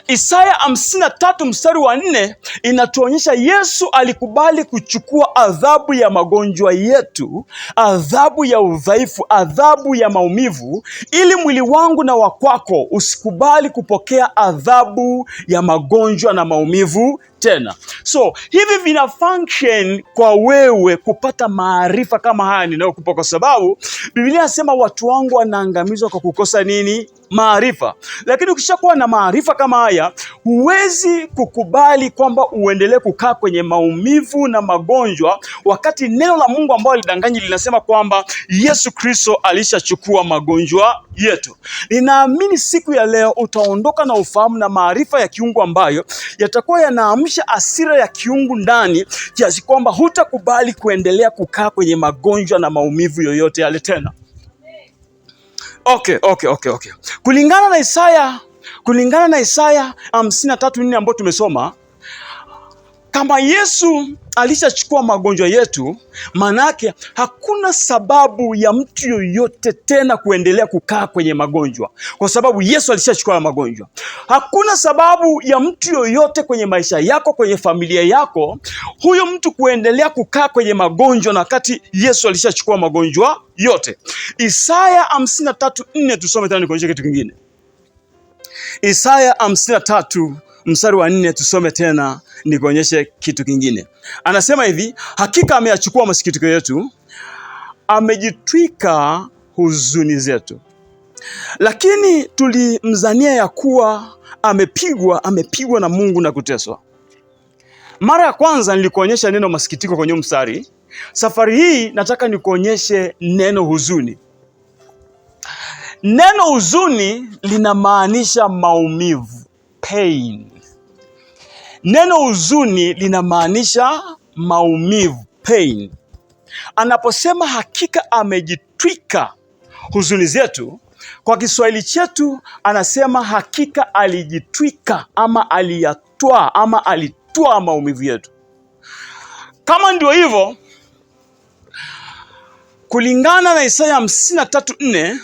Isaya 53 mstari wa 4 inatuonyesha Yesu alikubali kuchukua adhabu ya magonjwa yetu, adhabu ya udhaifu, adhabu ya maumivu, ili mwili wangu na wakwako usikubali kupokea adhabu ya magonjwa na maumivu tena. So hivi vina function kwa wewe kupata maarifa kama haya ninayokupa, kwa sababu Biblia inasema watu wangu wanaangamizwa kwa kukosa nini? Maarifa. Lakini ukishakuwa na maarifa kama haya, huwezi kukubali kwamba uendelee kukaa kwenye maumivu na magonjwa, wakati neno la Mungu ambalo lidanganyi linasema kwamba Yesu Kristo alishachukua magonjwa yetu. Ninaamini siku ya leo utaondoka na ufahamu na maarifa ya kiungu ambayo yatakuwa yanaamsha hasira ya kiungu ndani, kiasi kwamba hutakubali kuendelea kukaa kwenye magonjwa na maumivu yoyote yale tena. Okay. Kulingana na Isaya 53:4 ambayo tumesoma, kama Yesu alishachukua magonjwa yetu, manake hakuna sababu ya mtu yoyote tena kuendelea kukaa kwenye magonjwa, kwa sababu Yesu alishachukua magonjwa. Hakuna sababu ya mtu yoyote kwenye maisha yako, kwenye familia yako, huyo mtu kuendelea kukaa kwenye magonjwa na wakati Yesu alishachukua magonjwa yote. Isaya 53:4 tusome tena nikuonyeshe kitu kingine. Isaya 53 mstari wa 4 tusome tena nikuonyeshe kitu kingine. Anasema hivi, hakika ameyachukua masikitiko yetu, amejitwika huzuni zetu. Lakini tulimzania ya kuwa amepigwa na Mungu na kuteswa. Mara ya kwanza nilikuonyesha neno masikitiko kwenye mstari. Safari hii nataka nikuonyeshe neno huzuni. Neno huzuni linamaanisha maumivu, pain. Neno huzuni linamaanisha maumivu, pain. Anaposema hakika amejitwika huzuni zetu, Kwa Kiswahili chetu anasema hakika alijitwika ama aliyatwaa ama alitwaa maumivu yetu. Kama ndio hivyo, kulingana na Isaya 53:4,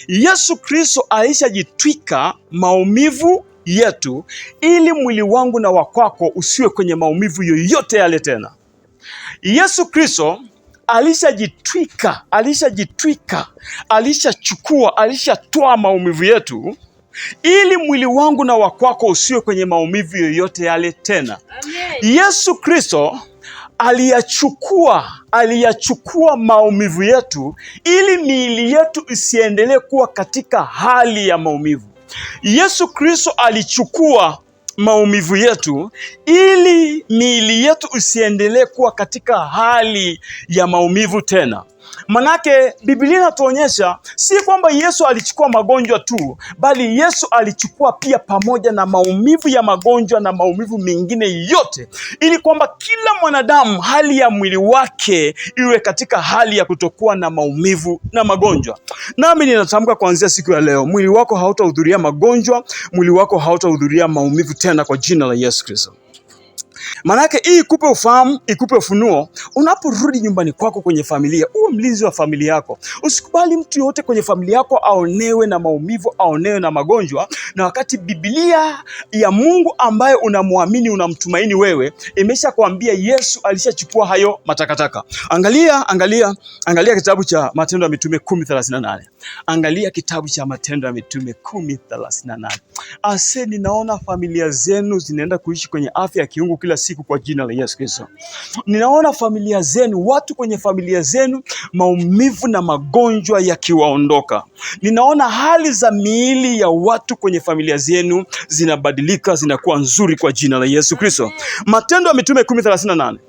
Yesu Kristo alishajitwika maumivu yetu ili mwili wangu na wakwako usiwe kwenye maumivu yoyote yale tena. Yesu Kristo alishachukua, alishatwaa maumivu yetu ili mwili wangu na wakwako usiwe kwenye maumivu yoyote yale tena. Amen. Yesu Kristo aliyachukua maumivu yetu ili miili yetu isiendelee kuwa katika hali ya maumivu. Yesu Kristo alichukua maumivu yetu ili miili yetu isiendelee kuwa katika hali ya maumivu tena. Manake Biblia inatuonyesha si kwamba Yesu alichukua magonjwa tu, bali Yesu alichukua pia pamoja na maumivu ya magonjwa na maumivu mengine yote, ili kwamba kila mwanadamu hali ya mwili wake iwe katika hali ya kutokuwa na maumivu na magonjwa. Nami ninatamka kuanzia siku ya leo, mwili wako hautahudhuria magonjwa, mwili wako hautahudhuria maumivu tena kwa jina la Yesu Kristo. Manake hii ikupe ufahamu, ikupe ufunuo. Unaporudi nyumbani kwako kwenye familia, uwe mlinzi wa familia yako. Usikubali mtu yote kwenye familia yako aonewe na maumivu, aonewe na magonjwa, na wakati Biblia ya Mungu ambaye unamwamini, unamtumaini wewe, imesha kuambia Yesu alishachukua hayo matakataka. Angalia kitabu cha Matendo ya Mitume 10:38. Angalia kitabu cha Matendo ya Mitume 10:38. Aseni, naona familia zenu zinaenda kuishi kwenye afya ya kiungu kila siku kwa jina la Yesu Kristo. Ninaona familia zenu, watu kwenye familia zenu, maumivu na magonjwa yakiwaondoka. Ninaona hali za miili ya watu kwenye familia zenu zinabadilika, zinakuwa nzuri kwa jina la Yesu Kristo. Matendo ya Mitume 10:38.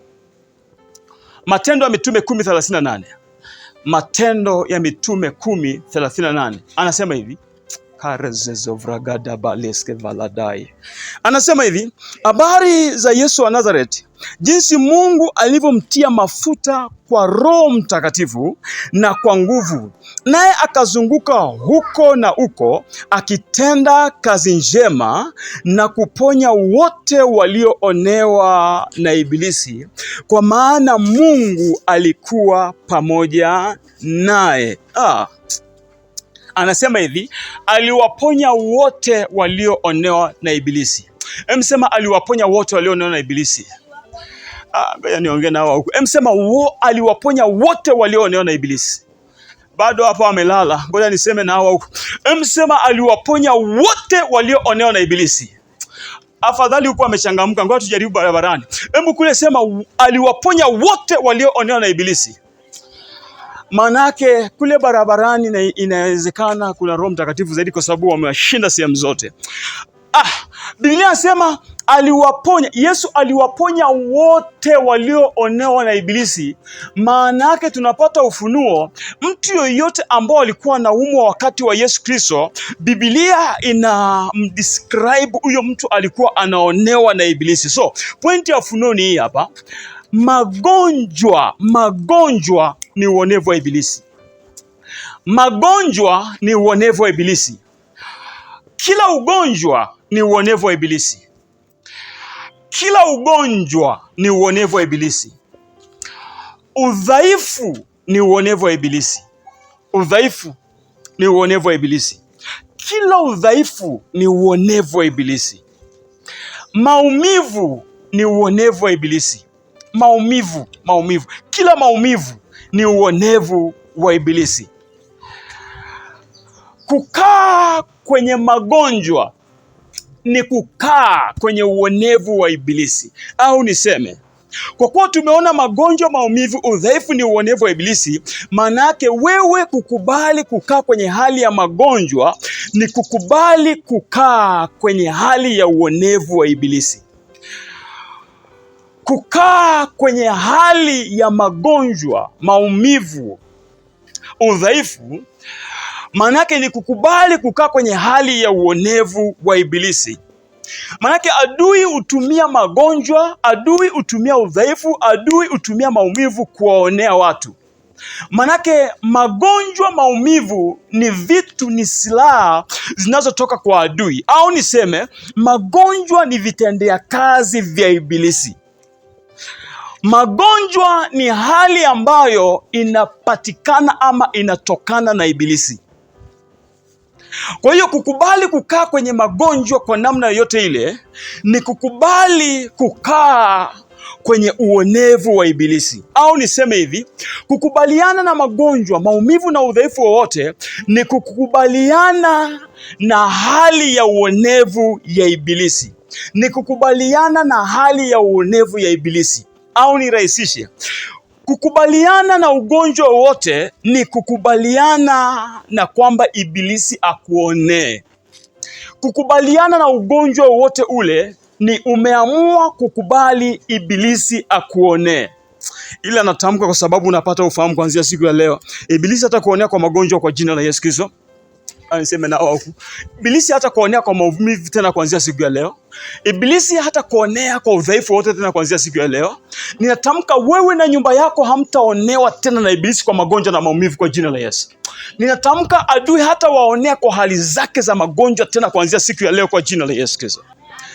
Matendo ya Mitume 10:38. Matendo ya Mitume 10:38. Anasema hivi, anasema hivi, habari za Yesu wa Nazareti, jinsi Mungu alivyomtia mafuta kwa Roho Mtakatifu na kwa nguvu, naye akazunguka huko na huko akitenda kazi njema na kuponya wote walioonewa na Ibilisi, kwa maana Mungu alikuwa pamoja naye. Anasema hivi, aliwaponya wote walioonewa na Ibilisi. Emsema aliwaponya wote walioonewa na Ibilisi. Ngoja niongee nao huko. Emsema aliwaponya wote walioonewa na Ibilisi. Bado hapo amelala. Ngoja niseme nao huko. Emsema aliwaponya wote walioonewa na Ibilisi. Afadhali huko amechangamka. Ngoja tujaribu barabarani. Hebu kule sema aliwaponya wote walioonewa na Ibilisi. Manake kule barabarani na inawezekana kuna Roho Mtakatifu zaidi kwa sababu wamewashinda sehemu zote. Biblia inasema Yesu aliwaponya wote walioonewa na Ibilisi. Maana yake tunapata ufunuo, mtu yoyote ambao alikuwa anaumwa wakati wa Yesu Kristo, Biblia inamdescribe huyo mtu alikuwa anaonewa na Ibilisi. So, pointi ya ufunuo ni hii hapa. Magonjwa ni uonevu wa Ibilisi. Magonjwa ni uonevu wa Ibilisi. Kila ugonjwa ni uonevu wa Ibilisi. Kila ugonjwa ni uonevu wa Ibilisi. Udhaifu ni uonevu wa Ibilisi. Udhaifu ni uonevu wa Ibilisi. Kila udhaifu ni uonevu wa Ibilisi. Maumivu ni uonevu wa Ibilisi. Maumivu. Kila maumivu ni uonevu wa Ibilisi. Kukaa kwenye magonjwa ni kukaa kwenye uonevu wa Ibilisi. Au niseme, kwa kuwa tumeona magonjwa, maumivu, udhaifu ni uonevu wa Ibilisi, manake wewe kukubali kukaa kwenye hali ya magonjwa ni kukubali kukaa kwenye hali ya uonevu wa Ibilisi. Kukaa kwenye hali ya magonjwa, maumivu, udhaifu, manake ni kukubali kukaa kwenye hali ya uonevu wa Ibilisi. Manake adui hutumia magonjwa, adui hutumia udhaifu, adui hutumia maumivu kuwaonea watu. Manake magonjwa, maumivu ni vitu, ni silaha zinazotoka kwa adui, au niseme magonjwa ni vitendea kazi vya Ibilisi. Magonjwa ni hali ambayo inapatikana ama inatokana na Ibilisi. Kwa hiyo kukubali kukaa kwenye magonjwa kwa namna yoyote ile ni kukubali kukaa kwenye uonevu wa Ibilisi. Au niseme hivi, kukubaliana na magonjwa, maumivu na udhaifu wowote ni kukubaliana na hali ya uonevu ya Ibilisi. Ni kukubaliana na hali ya uonevu ya Ibilisi. Au nirahisishe, kukubaliana na ugonjwa wote ni kukubaliana na kwamba Ibilisi akuonee. Kukubaliana na ugonjwa wote ule ni umeamua kukubali Ibilisi akuonee. Ila natamka kwa sababu unapata ufahamu kuanzia siku ya leo. Ibilisi hata kuonea kwa magonjwa kwa jina la Yesu Kristo. Niseme na wao. Ibilisi hata kuonea kwa maumivu tena kuanzia siku ya leo. Ibilisi hata kuonea kwa udhaifu wote tena kuanzia siku ya leo. Ninatamka wewe na nyumba yako hamtaonewa tena na Ibilisi kwa magonjwa na maumivu kwa jina la Yesu. Ninatamka adui hata waonea kwa hali zake za magonjwa tena kuanzia siku ya leo kwa jina la Yesu Kristo.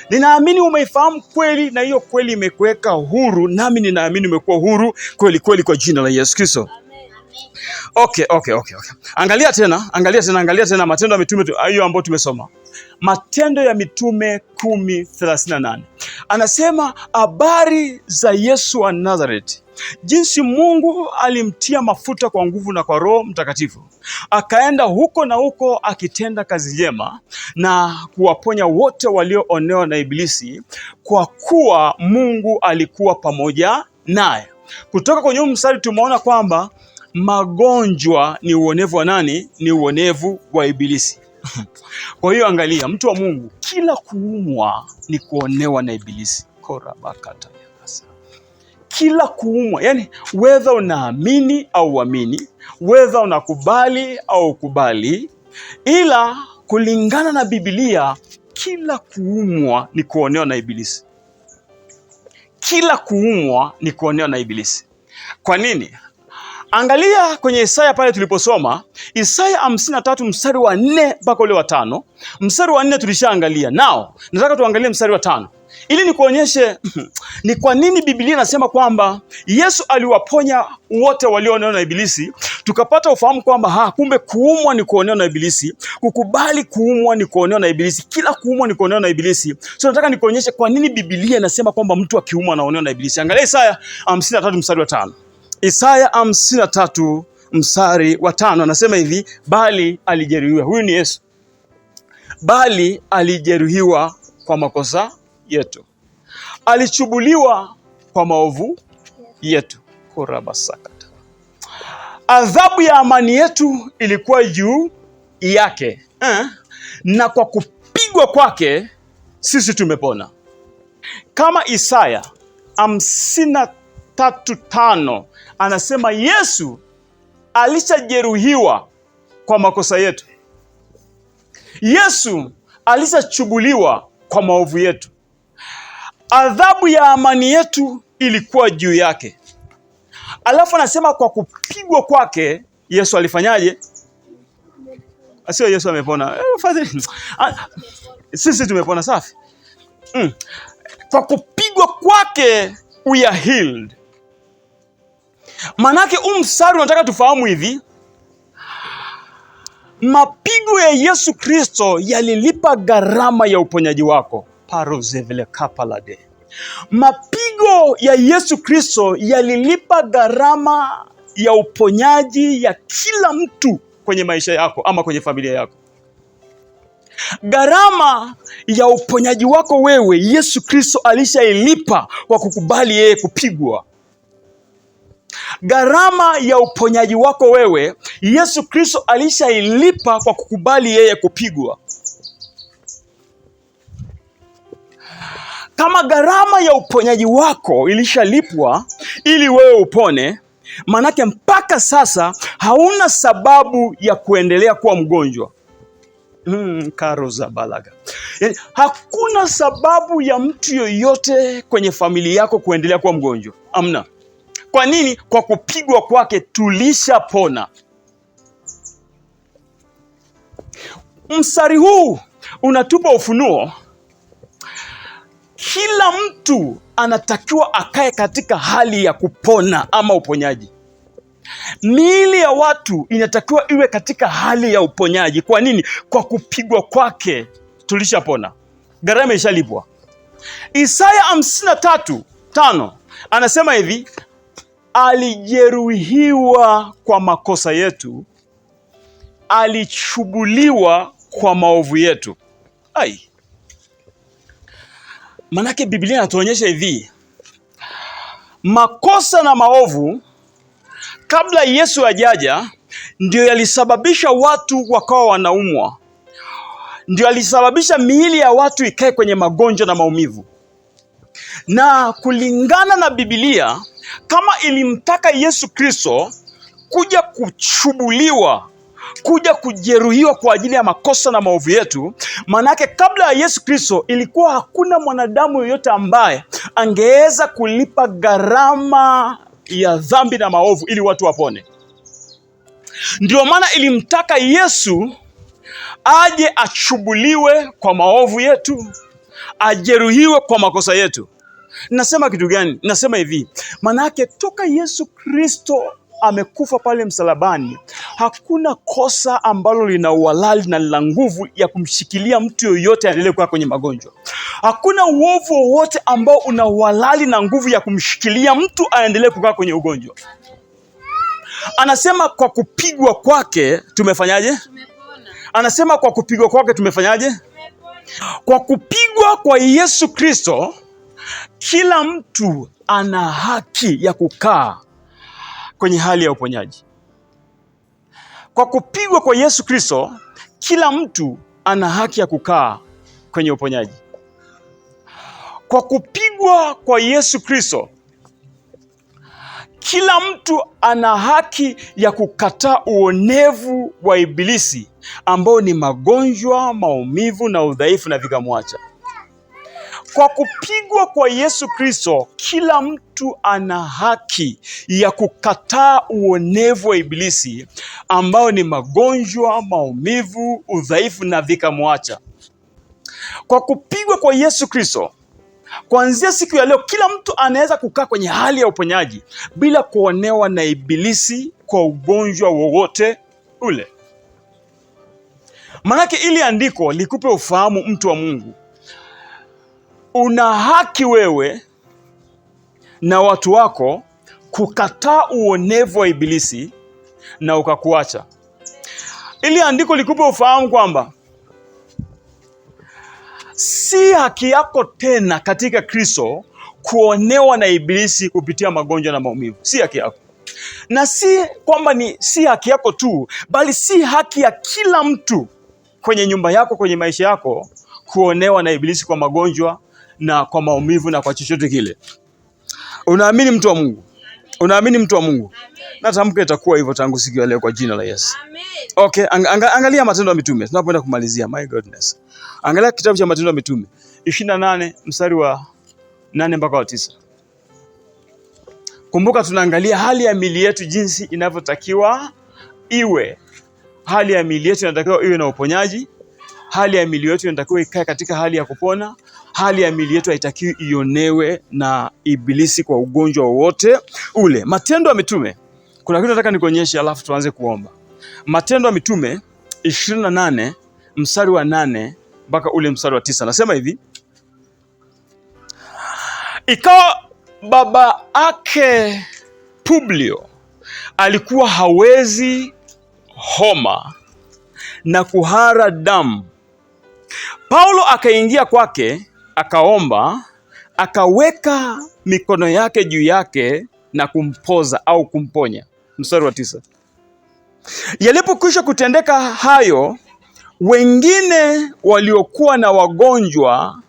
Ninaamini umeifahamu kweli na hiyo kweli imekuweka huru, nami ninaamini umekuwa huru kweli kweli kwa jina la Yesu Kristo. Okay. Angalia tena Matendo ya Mitume hiyo ambayo tumesoma. Matendo ya Mitume 10:38. Anasema habari za Yesu wa Nazareti, jinsi Mungu alimtia mafuta kwa nguvu na kwa Roho Mtakatifu, akaenda huko na huko akitenda kazi njema na kuwaponya wote walioonewa na Ibilisi, kwa kuwa Mungu alikuwa pamoja naye. Kutoka kwenye huu mstari tumeona kwamba magonjwa ni uonevu wa nani? Ni uonevu wa Ibilisi. Kwa hiyo angalia, mtu wa Mungu, kila kuumwa ni kuonewa na Ibilisi. Kila kuumwa, yani whether unaamini au uamini, whether unakubali au ukubali, ila kulingana na Biblia, kila kuumwa ni kuonewa na Ibilisi. Kila kuumwa ni kuonewa na Ibilisi. Kwa nini? Angalia kwenye Isaya pale tuliposoma, Isaya 53 mstari wa 4 mpaka ule wa 5. Mstari wa 4 tulishaangalia. Nao nataka tuangalie mstari wa 5. Ili nikuonyeshe ni kwa nini Biblia inasema kwamba Yesu aliwaponya wote walioonewa na Ibilisi. Tukapata ufahamu kwamba kumbe kuumwa ni kuonewa na Ibilisi, kukubali kuumwa ni kuonewa na Ibilisi, kila kuumwa ni kuonewa na Ibilisi. So nataka nikuonyeshe kwa nini Biblia inasema kwamba mtu akiumwa anaonewa na Ibilisi. Angalia Isaya 53 mstari wa 5. Isaya 53 mstari wa 5 anasema hivi, bali alijeruhiwa. Huyu ni Yesu. Bali alijeruhiwa kwa makosa yetu, alichubuliwa kwa maovu yetu. Korabasakata. Adhabu ya amani yetu ilikuwa juu yake, na kwa kupigwa kwake sisi tumepona. Kama Isaya 53:5 anasema Yesu alishajeruhiwa kwa makosa yetu. Yesu alishachubuliwa kwa maovu yetu. Adhabu ya amani yetu ilikuwa juu yake. Alafu anasema kwa kupigwa kwake Yesu alifanyaje? Sio Yesu amepona. Sisi tumepona, safi. Kwa kupigwa kwake we are healed. Manake mstari unataka tufahamu hivi, mapigo ya Yesu Kristo yalilipa gharama ya uponyaji wako. Parozevele kapalade. Mapigo ya Yesu Kristo yalilipa gharama ya uponyaji ya kila mtu kwenye maisha yako ama kwenye familia yako. Gharama ya uponyaji wako wewe Yesu Kristo alishailipa kwa kukubali yeye kupigwa. Gharama ya uponyaji wako wewe Yesu Kristo alishailipa kwa kukubali yeye kupigwa. Kama gharama ya uponyaji wako ilishalipwa ili wewe upone, manake mpaka sasa hauna sababu ya kuendelea kuwa mgonjwa. Karoza balaga. Yani, hakuna sababu ya mtu yoyote kwenye familia yako kuendelea kuwa mgonjwa. Amna. Kwa nini? Kwa kupigwa kwake tulishapona. Mstari huu unatupa ufunuo. Kila mtu anatakiwa akae katika hali ya kupona ama uponyaji. Miili ya watu inatakiwa iwe katika hali ya uponyaji. Kwa nini? Kwa kupigwa kwake tulishapona. Gharama ishalipwa. Isaya 53:5 anasema hivi, alijeruhiwa kwa makosa yetu, alichubuliwa kwa maovu yetu. Manake Biblia inatuonyesha hivi, makosa na maovu kabla Yesu hajaja ndio yalisababisha watu wakawa wanaumwa. Ndio yalisababisha miili ya watu ikae kwenye magonjwa na maumivu. Na kulingana na Biblia, kama ilimtaka Yesu Kristo kuja kuchubuliwa, kuja kujeruhiwa kwa ajili ya makosa na maovu yetu, manake kabla ya Yesu Kristo ilikuwa hakuna mwanadamu yoyote ambaye angeweza kulipa gharama ya dhambi na maovu ili watu wapone. Ndio maana ilimtaka Yesu aje achubuliwe kwa maovu yetu, ajeruhiwe kwa makosa yetu. Nasema kitu gani? Nasema hivi, manake toka Yesu Kristo amekufa pale msalabani, hakuna kosa ambalo lina uhalali na lina nguvu ya kumshikilia mtu yoyote aendelee kuwa kwenye magonjwa. Hakuna uovu wowote ambao una uhalali na nguvu ya kumshikilia mtu aendelee kukaa kwenye ugonjwa. Anasema kwa kupigwa kwake tumefanyaje? Anasema kwa kupigwa kwake tumefanyaje? Kwa kupigwa kwa Yesu Kristo, kila mtu ana haki ya kukaa kwenye hali ya uponyaji. Kwa kupigwa kwa Yesu Kristo, kila mtu ana haki ya kukaa kwenye uponyaji. Kwa kupigwa kwa Yesu Kristo, kila mtu ana haki ya kukataa uonevu wa Ibilisi ambao ni magonjwa, maumivu na udhaifu na vikamwacha. Kwa kupigwa kwa Yesu Kristo, kila mtu ana haki ya kukataa uonevu wa Ibilisi ambao ni magonjwa, maumivu, udhaifu na vikamwacha. Kwa kupigwa kwa Yesu Kristo, kuanzia siku ya leo kila mtu anaweza kukaa kwenye hali ya uponyaji bila kuonewa na Ibilisi kwa ugonjwa wowote ule. Manake ili andiko likupe ufahamu, mtu wa Mungu, una haki wewe na watu wako kukataa uonevu wa Ibilisi na ukakuacha. Ili andiko likupe ufahamu kwamba si haki yako tena katika Kristo kuonewa na Ibilisi kupitia magonjwa na maumivu. Si haki yako. Na si kwamba si haki yako tu, bali si haki ya kila mtu kwenye nyumba yako, kwenye maisha yako kuonewa na Ibilisi kwa magonjwa na kwa maumivu na kwa chochote kile. Unaamini mtu wa Mungu? Unaamini mtu wa Mungu? Natamka itakuwa hivyo tangu siku ya leo kwa jina la Yesu. Amen. Okay, angalia Matendo ya Mitume. Tunapoenda kumalizia, my goodness. Angalia kitabu cha Matendo ya Mitume 28 mstari wa 8 mpaka wa 9. Kumbuka tunaangalia hali ya miili yetu jinsi inavyotakiwa iwe. Hali ya miili yetu inatakiwa iwe na uponyaji. Hali ya miili yetu inatakiwa ikae katika hali ya kupona. Hali ya miili yetu haitakiwi ionewe na Ibilisi kwa ugonjwa wowote ule. Matendo ya Mitume, kuna kitu nataka nikuonyeshe alafu tuanze kuomba. Matendo ya Mitume 28 mstari wa 8 mpaka ule mstari wa 9. Nasema hivi: ikawa baba ake Publio alikuwa hawezi homa na kuhara damu. Paulo akaingia kwake, akaomba, akaweka mikono yake juu yake na kumpoza au kumponya. Mstari wa 9. Yalipokwisha kutendeka hayo, wengine waliokuwa na wagonjwa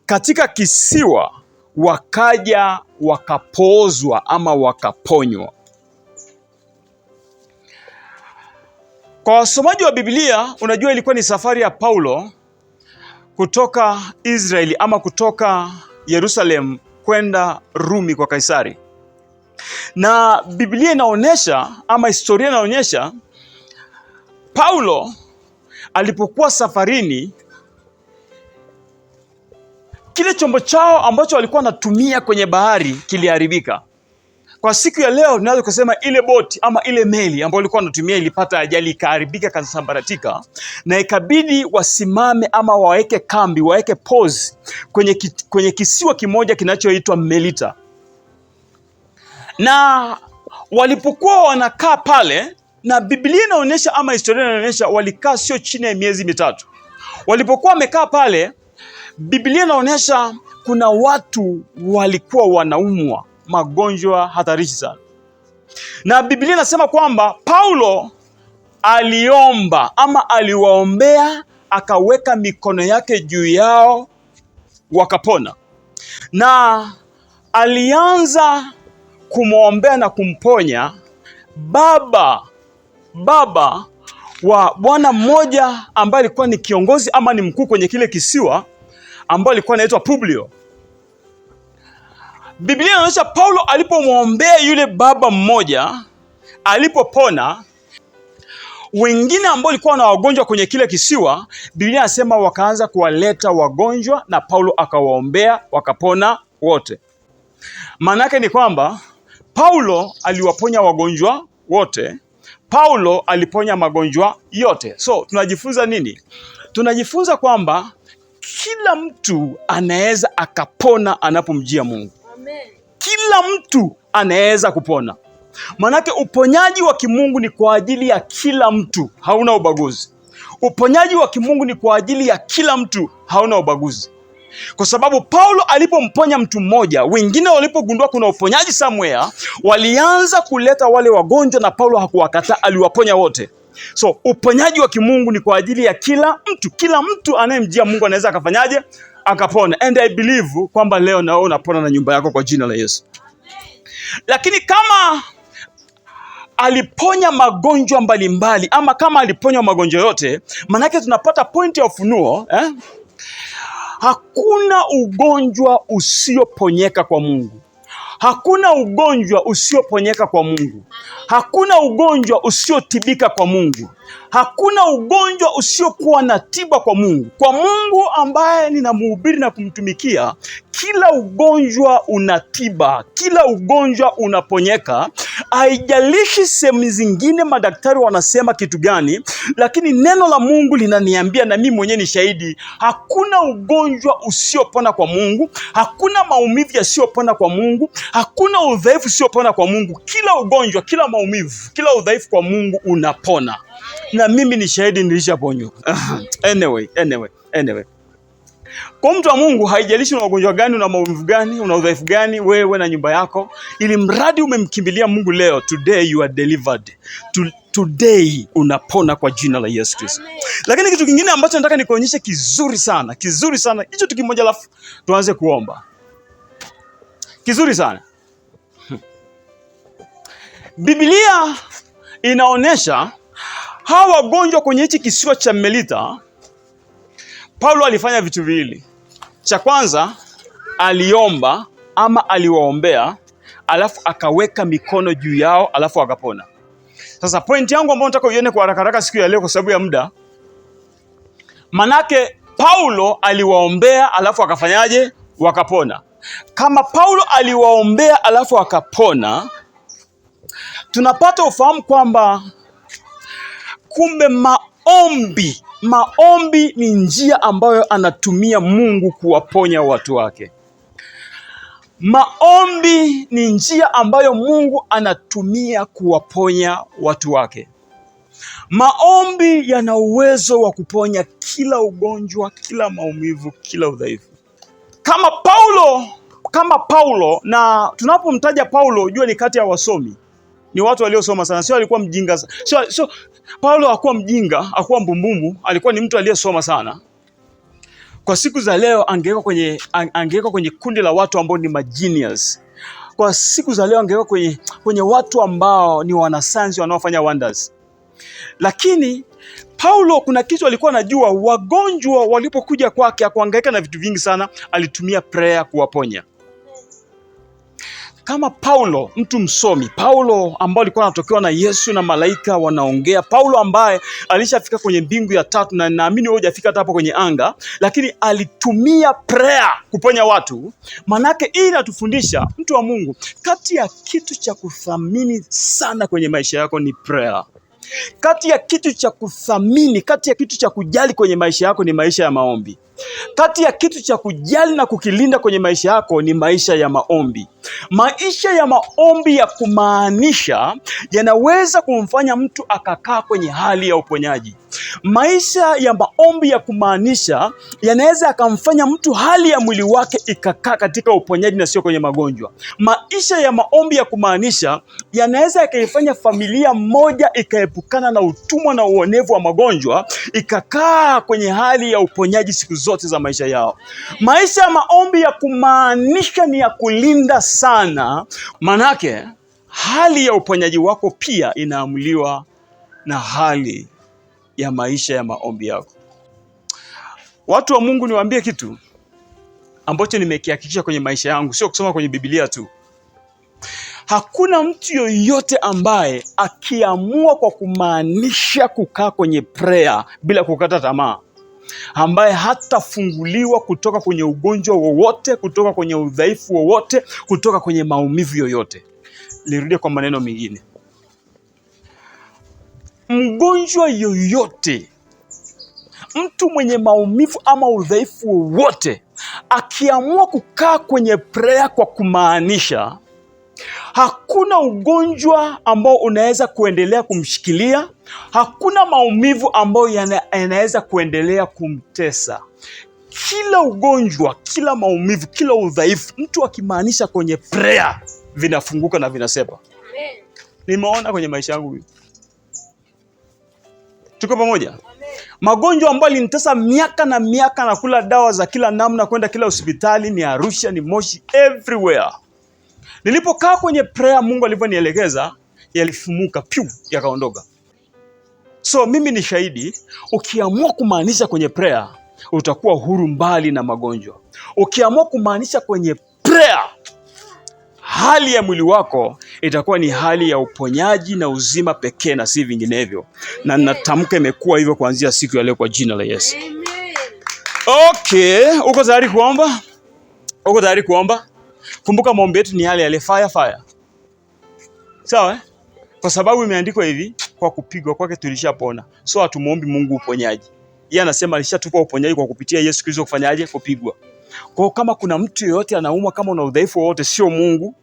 katika kisiwa wakaja wakapozwa ama wakaponywa. Kwa wasomaji wa Biblia, unajua ilikuwa ni safari ya Paulo kutoka Israeli ama kutoka Yerusalemu kwenda Rumi kwa Kaisari. Na Biblia inaonyesha ama historia inaonyesha Paulo alipokuwa safarini, kile chombo chao ambacho walikuwa wanatumia kwenye bahari kiliharibika. Kwa siku ya leo tunaweza kusema ile boti ama ile meli ambayo walikuwa wanatumia ilipata ajali, ikaharibika, ikasambaratika, na ikabidi wasimame ama waweke kambi, waweke pause kwenye kisiwa kimoja kinachoitwa Melita. Na walipokuwa wanakaa pale, na Biblia inaonyesha ama historia inaonyesha walikaa sio chini ya miezi 3. Walipokuwa wamekaa pale, Biblia inaonyesha kuna watu walikuwa wanaumwa magonjwa hatarishi sana. Na Biblia inasema kwamba Paulo aliomba ama aliwaombea, akaweka mikono yake juu yao, wakapona. Na alianza kumwombea na kumponya baba wa bwana mmoja ambaye alikuwa ni kiongozi ama ni mkuu kwenye kile kisiwa, ambaye alikuwa anaitwa Publio. Biblia inaonyesha Paulo alipomwombea yule baba mmoja, alipopona, wengine ambao walikuwa na wagonjwa kwenye kile kisiwa, Biblia inasema wakaanza kuwaleta wagonjwa na Paulo akawaombea, wakapona wote. Maana yake ni kwamba Paulo aliwaponya wagonjwa wote. Paulo aliponya magonjwa yote. So tunajifunza nini? Tunajifunza kwamba kila mtu anaweza akapona anapomjia Mungu. Amen. Kila mtu anaweza kupona. Manake uponyaji wa kimungu ni kwa ajili ya kila mtu, hauna ubaguzi. Uponyaji wa kimungu ni kwa ajili ya kila mtu, hauna ubaguzi. Kwa sababu Paulo alipomponya mtu mmoja, wengine walipogundua kuna uponyaji somewhere, walianza kuleta wale wagonjwa na Paulo hakuwakataa, aliwaponya wote. So uponyaji wa kimungu ni kwa ajili ya kila mtu. Kila mtu anayemjia Mungu anaweza akafanyaje? Akapona. And I believe kwamba leo na wewe unapona na nyumba yako kwa jina la Yesu. Lakini kama aliponya magonjwa mbalimbali ama kama aliponya magonjwa yote, manake tunapata pointi ya ufunuo, hakuna ugonjwa usioponyeka kwa Mungu. Hakuna ugonjwa usioponyeka kwa Mungu. Hakuna ugonjwa usiotibika kwa Mungu. Hakuna ugonjwa usiokuwa na tiba kwa Mungu. Kwa Mungu ambaye ninamhubiri na kumtumikia, kila ugonjwa una tiba, kila ugonjwa unaponyeka. Haijalishi sehemu zingine madaktari wanasema kitu gani, lakini neno la Mungu linaniambia, na mimi mwenyewe ni shahidi, hakuna ugonjwa usiopona kwa Mungu, hakuna maumivu yasiyopona kwa Mungu, hakuna udhaifu usiopona kwa Mungu. Kila ugonjwa, kila maumivu, kila udhaifu kwa Mungu unapona. Na mimi ni shahidi, nilishaponywa. Anyway. Kwa mtu wa Mungu, haijalishi una ugonjwa gani, una maumivu gani, una udhaifu gani, wewe na nyumba yako, ili mradi umemkimbilia Mungu leo, today you are delivered. Today unapona kwa jina la Yesu Kristo. Lakini kitu kingine ambacho nataka nikuonyeshe kizuri sana, hicho tukimoja, alafu tuanze kuomba. Kizuri sana. Biblia inaonyesha hawa wagonjwa kwenye hichi kisiwa cha Melita, Paulo alifanya vitu viwili. Cha kwanza, aliomba ama aliwaombea, alafu akaweka mikono juu yao, alafu akapona. Sasa point yangu ambayo nataka uione kwa haraka siku ya leo kwa sababu ya muda, manake Paulo aliwaombea alafu akafanyaje? Wakapona. Kama Paulo aliwaombea alafu akapona, tunapata ufahamu kwamba kumbe maombi ni njia ambayo anatumia Mungu kuwaponya watu wake. Maombi ni njia ambayo Mungu anatumia kuwaponya watu wake. Maombi yana uwezo wa kuponya kila ugonjwa, kila maumivu, kila udhaifu. Kama Paulo, na tunapomtaja Paulo, ujue ni kati ya wasomi. Ni watu waliosoma sana, sio alikuwa mjinga. Sio Paulo hakuwa mjinga, hakuwa mbumbumbu, alikuwa ni mtu aliyesoma sana. Kwa siku za leo angewekwa kwenye kundi la watu ambao ni magenius. Kwa siku za leo angewekwa kwenye watu ambao ni wanasayansi wanaofanya wonders. Lakini Paulo kuna kitu alikuwa anajua, wagonjwa walipokuja kwake hakuhangaika na vitu vingi sana, alitumia prayer kuwaponya. kama Paulo, mtu msomi, Paulo ambao alikuwa anatokewa na Yesu na malaika wanaongea, Paulo ambaye alishafika kwenye mbingu ya tatu, na naamini wewe hujafika hata hapo kwenye anga, lakini alitumia prayer kuponya watu. Manake hii inatufundisha, mtu wa Mungu, kati ya kitu cha kuthamini sana kwenye maisha yako ni prayer. Kati ya kitu cha kuthamini, kati ya kitu cha kujali kwenye maisha yako ni maisha ya maombi. Kati ya kitu cha kujali na kukilinda kwenye maisha yako ni maisha ya maombi. Maisha ya maombi ya kumaanisha yanaweza kumfanya mtu akakaa kwenye hali ya uponyaji. Maisha ya maombi ya kumaanisha yanaweza akamfanya mtu hali ya mwili wake ikakaa katika uponyaji na sio kwenye magonjwa. Maisha ya maombi ya kumaanisha yanaweza yakaifanya familia moja ikaepukana na utumwa na uonevu wa magonjwa, ikakaa kwenye hali ya uponyaji siku zote za maisha yao. Maisha ya maombi ya kumaanisha ni ya kulinda sana, manake hali ya uponyaji wako pia inaamuliwa na hali ya maisha ya maombi yako. Watu wa Mungu, niwaambie kitu ambacho nimekihakikisha kwenye maisha yangu, sio kusoma kwenye Biblia tu. Hakuna mtu yoyote ambaye akiamua kwa kumaanisha kukaa kwenye prayer bila kukata tamaa, ambaye hatafunguliwa kutoka kwenye ugonjwa wowote, kutoka kwenye udhaifu wowote, kutoka kwenye maumivu yoyote. Nirudie kwa maneno mengine. Mgonjwa yoyote, mtu mwenye maumivu ama udhaifu wowote, akiamua kukaa kwenye prayer kwa kumaanisha, hakuna ugonjwa ambao unaweza kuendelea kumshikilia, hakuna maumivu ambayo yanaweza kuendelea kumtesa. Kila ugonjwa, kila maumivu, kila udhaifu, mtu akimaanisha kwenye prayer, vinafunguka na vinasepa. Nimeona kwenye maisha yangu. Tuko pamoja? Magonjwa ambayo yalinitesa miaka na miaka, na kula dawa za kila namna, kwenda kila hospitali, ni Arusha, ni Moshi, everywhere. Nilipokaa kwenye prayer, Mungu alivyonielekeza, yalifumuka, yakaondoka. So mimi ni shahidi, ukiamua kumaanisha kwenye prayer, utakuwa huru mbali na magonjwa. Ukiamua kumaanisha kwenye prayer, hali ya mwili wako itakuwa ni hali ya uponyaji na uzima pekee na si vinginevyo. Na natamka imekuwa hivyo kuanzia siku ya leo kwa jina la Yesu. Okay, uko tayari kuomba? Uko tayari kuomba? Kumbuka maombi yetu ni yale fire. Sawa? Kwa sababu imeandikwa hivi, kwa kupigwa kwake tulishapona. So hatumuombi Mungu uponyaji. Yeye anasema alishatupa uponyaji kwa kupitia Yesu Kristo. Kufanyaje? Kupigwa. Kwa kama kuna mtu yeyote anaumwa, kama una udhaifu wowote, sio Mungu,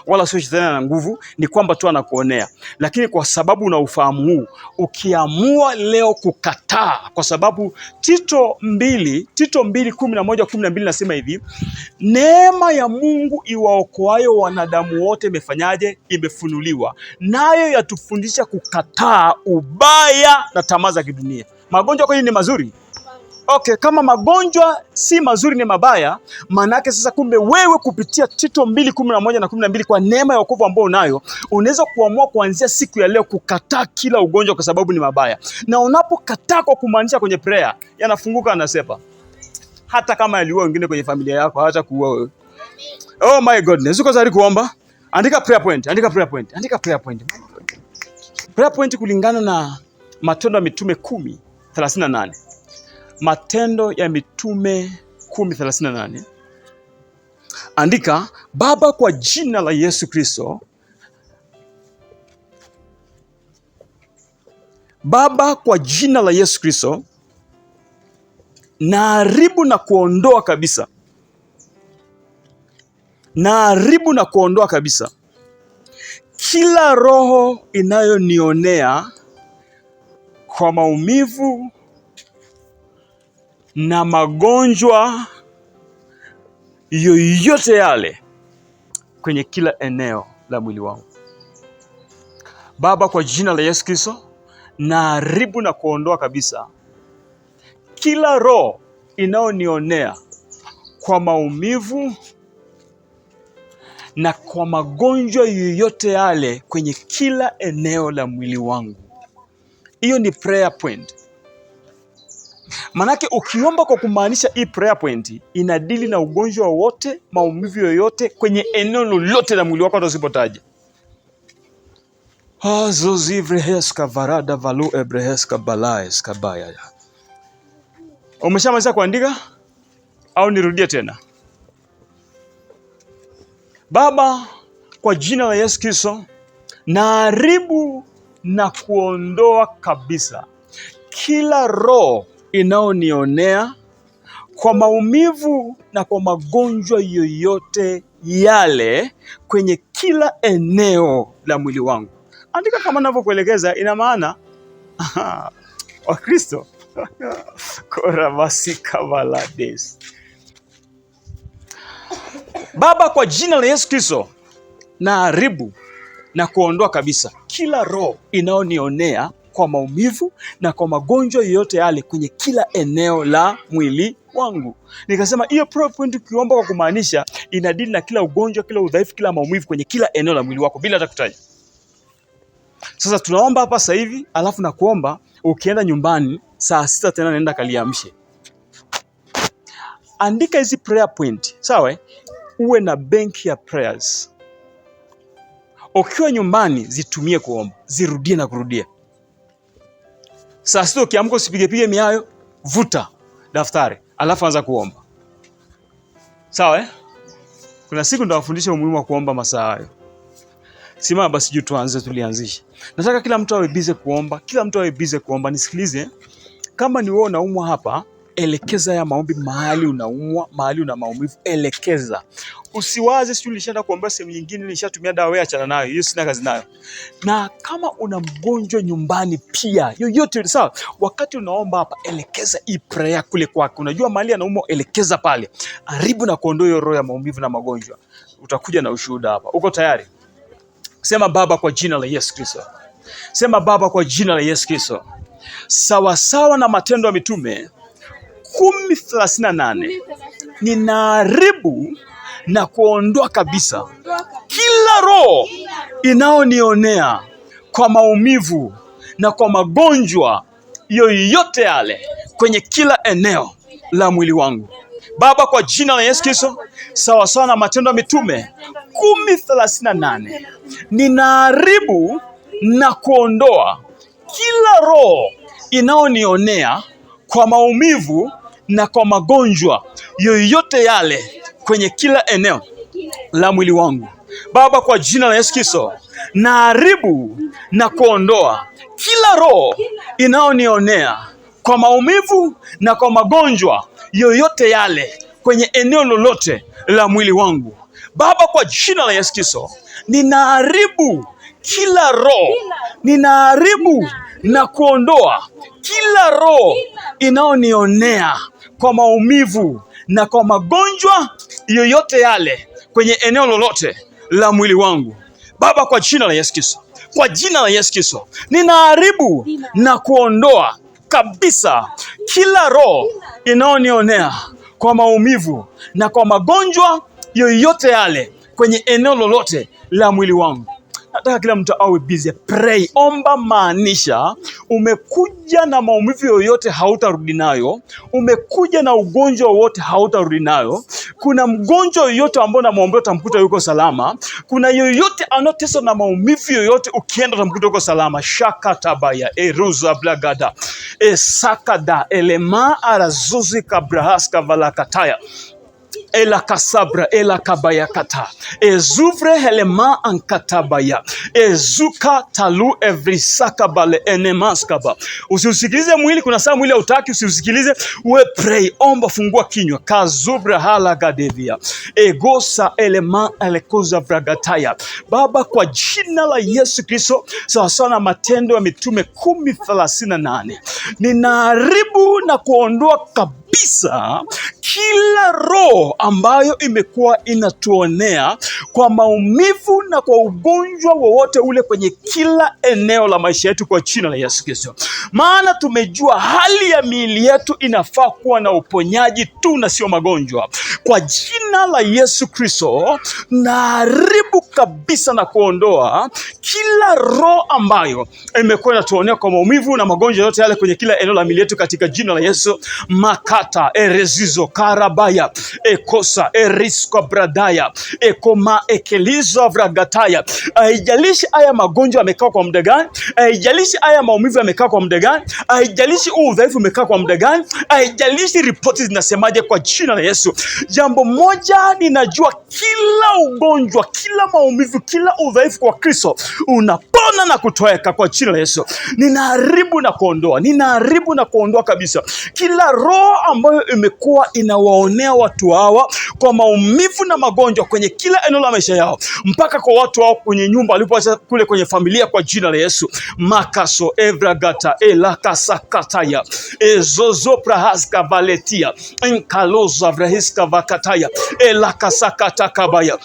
wala sio shetani na nguvu, ni kwamba tu anakuonea. Lakini kwa sababu una ufahamu huu, ukiamua leo kukataa, kwa sababu Tito 2:11-12 nasema hivi, neema ya Mungu iwaokoayo wanadamu wote imefanyaje? Imefunuliwa. Nayo yatufundisha kukataa ubaya na tamaa za kidunia. Magonjwa kweli ni mazuri? Okay, kama magonjwa si mazuri ni mabaya, manake sasa kumbe wewe kupitia Tito 2:11-12 kwa neema ya wokovu ambao unayo, unaweza kuamua kuanzia siku ya leo kukataa kila ugonjwa kwa sababu ni mabaya. Na unapokataa kwa kumaanisha kwenye prayer, yanafunguka na sepa. Hata kama aliua wengine kwenye familia yako, hata kuua wewe. Oh my goodness, uko tayari kuomba? Andika prayer point, Prayer point kulingana na Matendo ya Mitume 10:38. Matendo ya Mitume 10:38. Andika, Baba, kwa jina la Yesu Kristo. Baba, kwa jina la Yesu Kristo, naharibu na kuondoa kabisa kila roho inayonionea kwa maumivu na magonjwa yoyote yale kwenye kila eneo la mwili wangu. Baba, kwa jina la Yesu Kristo, naharibu na kuondoa kabisa kila roho inayonionea kwa maumivu na kwa magonjwa yoyote yale kwenye kila eneo la mwili wangu. Hiyo ni prayer point. Manake ukiomba kwa kumaanisha hii prayer point inadili na ugonjwa wote, maumivu yoyote kwenye eneo lolote la mwili wako hata usipotaja. Zozivreheska varada valu ebreheska balaeska baya. Umeshamaliza kuandika au nirudie tena? Baba, kwa jina la Yesu Kristo, naharibu na kuondoa kabisa kila roho inaonionea kwa maumivu na kwa magonjwa yoyote yale kwenye kila eneo la mwili wangu. Andika kama ninavyokuelekeza, ina maana Wakristo koravasikavalades. Baba, kwa jina la Yesu Kristo, naharibu na kuondoa kabisa kila roho inaonionea kwa maumivu na kwa magonjwa yoyote yale kwenye kila eneo la mwili wangu. Nikasema hiyo prayer point ukiomba kwa kumaanisha inadili na kila ugonjwa, kila udhaifu, kila maumivu kwenye kila eneo la mwili wako bila hata kutaja. Sasa tunaomba hapa sasa hivi, alafu na kuomba ukienda nyumbani saa 6 tena nenda kaliamshe. Andika hizi prayer point, sawa? Uwe na benki ya prayers. Ukiwa nyumbani zitumie kuomba, zirudie na kurudia. Saa 6 ukiamka usipige miayo, vuta daftari, alafu anza kuomba. Sawa? Kuna siku ndawafundisha umuhimu wa kuomba masaa hayo. Simama basi juu tuanze, tulianzisha. Nataka kila mtu awe busy kuomba, kila mtu awe busy kuomba. Nisikilize, kama ni wewe unaumwa hapa, elekeza ya maombi mahali unaumwa, mahali una maumivu, elekeza. Usiwaze sio nilishaenda kuombea sehemu nyingine, nilishatumia dawa, wewe achana nayo, hiyo sina kazi nayo. Na kama una mgonjwa nyumbani pia, yoyote sawa, wakati unaomba hapa, elekeza hii prayer kule kwako. Unajua mahali anaumwa, elekeza pale. Haribu na kuondoa hiyo roho ya maumivu na magonjwa. Utakuja na ushuhuda hapa. Uko tayari? Sema Baba, kwa jina la Yesu Kristo. Sema Baba, kwa jina la Yesu Kristo. Sawa sawa na Matendo ya Mitume 10:38, ninaharibu na kuondoa kabisa kila roho inaonionea kwa maumivu na kwa magonjwa yoyote yale kwenye kila eneo la mwili wangu. Baba, kwa jina la Yesu Kristo, sawa sawa na Matendo ya Mitume 10:38, ninaharibu na kuondoa kila roho inaonionea kwa maumivu na kwa magonjwa yoyote yale kwenye kila eneo la mwili wangu. Baba, kwa jina la Yesu Kristo, naharibu na kuondoa kila roho inaonionea kwa maumivu na kwa magonjwa yoyote yale kwenye eneo lolote la mwili wangu. Baba, kwa jina la Yesu Kristo, ninaharibu kila roho, ninaharibu na kuondoa kila roho inaonionea kwa maumivu na kwa magonjwa yoyote yale kwenye eneo lolote la mwili wangu. Baba, kwa jina la Yesu Kristo, kwa jina la Yesu Kristo, ninaharibu na kuondoa kabisa kila roho inaonionea kwa maumivu na kwa magonjwa yoyote yale kwenye eneo lolote la mwili wangu. Nataka kila mtu awe busy. Pray, omba, maanisha umekuja na maumivu yoyote hautarudi nayo. Umekuja na ugonjwa wote hautarudi nayo. Kuna mgonjwa yoyote ambao unamwombea utamkuta yuko salama. Kuna yoyote anoteswa na maumivu yoyote, ukienda utamkuta yuko salama. Shakatabaya eruza blagada sakada elema arazuzi kabrahaska valakataya ela kasabra ela kabaya kata ezuvre helema ankatabaya ezuka talu evrisaka bale enemaskaba. Usiusikilize mwili, kuna saa mwili hautaki, usiusikilize. We pray, omba, fungua kinywa. Kazubra hala gadevia egosa elema elekoza vragataya. Baba, kwa jina la Yesu Kristo, sawa sawa na Matendo ya Mitume 10:38, ninaharibu na kuondoa kabisa kabisa kila roho ambayo imekuwa inatuonea kwa maumivu na kwa ugonjwa wowote ule kwenye kila eneo la maisha yetu kwa jina la Yesu Kristo. Maana tumejua hali ya miili yetu inafaa kuwa na uponyaji tu na sio magonjwa. Kwa jina la Yesu Kristo naharibu kabisa na kuondoa kila roho ambayo imekuwa inatuonea kwa maumivu na magonjwa yote yale kwenye kila eneo la miili yetu katika jina la Yesu. Makata erezizo karabaya ekosa erisko bradaya ekoma ekelizo vragataya. Haijalishi haya magonjwa yamekaa kwa muda gani, haijalishi haya maumivu yamekaa kwa muda gani, haijalishi udhaifu umekaa kwa muda gani, haijalishi ripoti zinasemaje, kwa jina la Yesu. Jambo moja ninajua, kila ugonjwa, kila maumivu, kila udhaifu kwa Kristo unapona na kutoweka kwa jina la Yesu. Ninaharibu na kuondoa, ninaharibu na kuondoa kabisa kila roho ambayo imekuwa inawaonea watu hawa kwa maumivu na magonjwa kwenye kila eneo la maisha yao, mpaka kwa watu wao kwenye nyumba, walipoacha kule kwenye familia, kwa jina la Yesu. Makaso evragata elakasakataya ezozo prahaska valetia inkaloza vrahiska vakataya elakasakata kabaya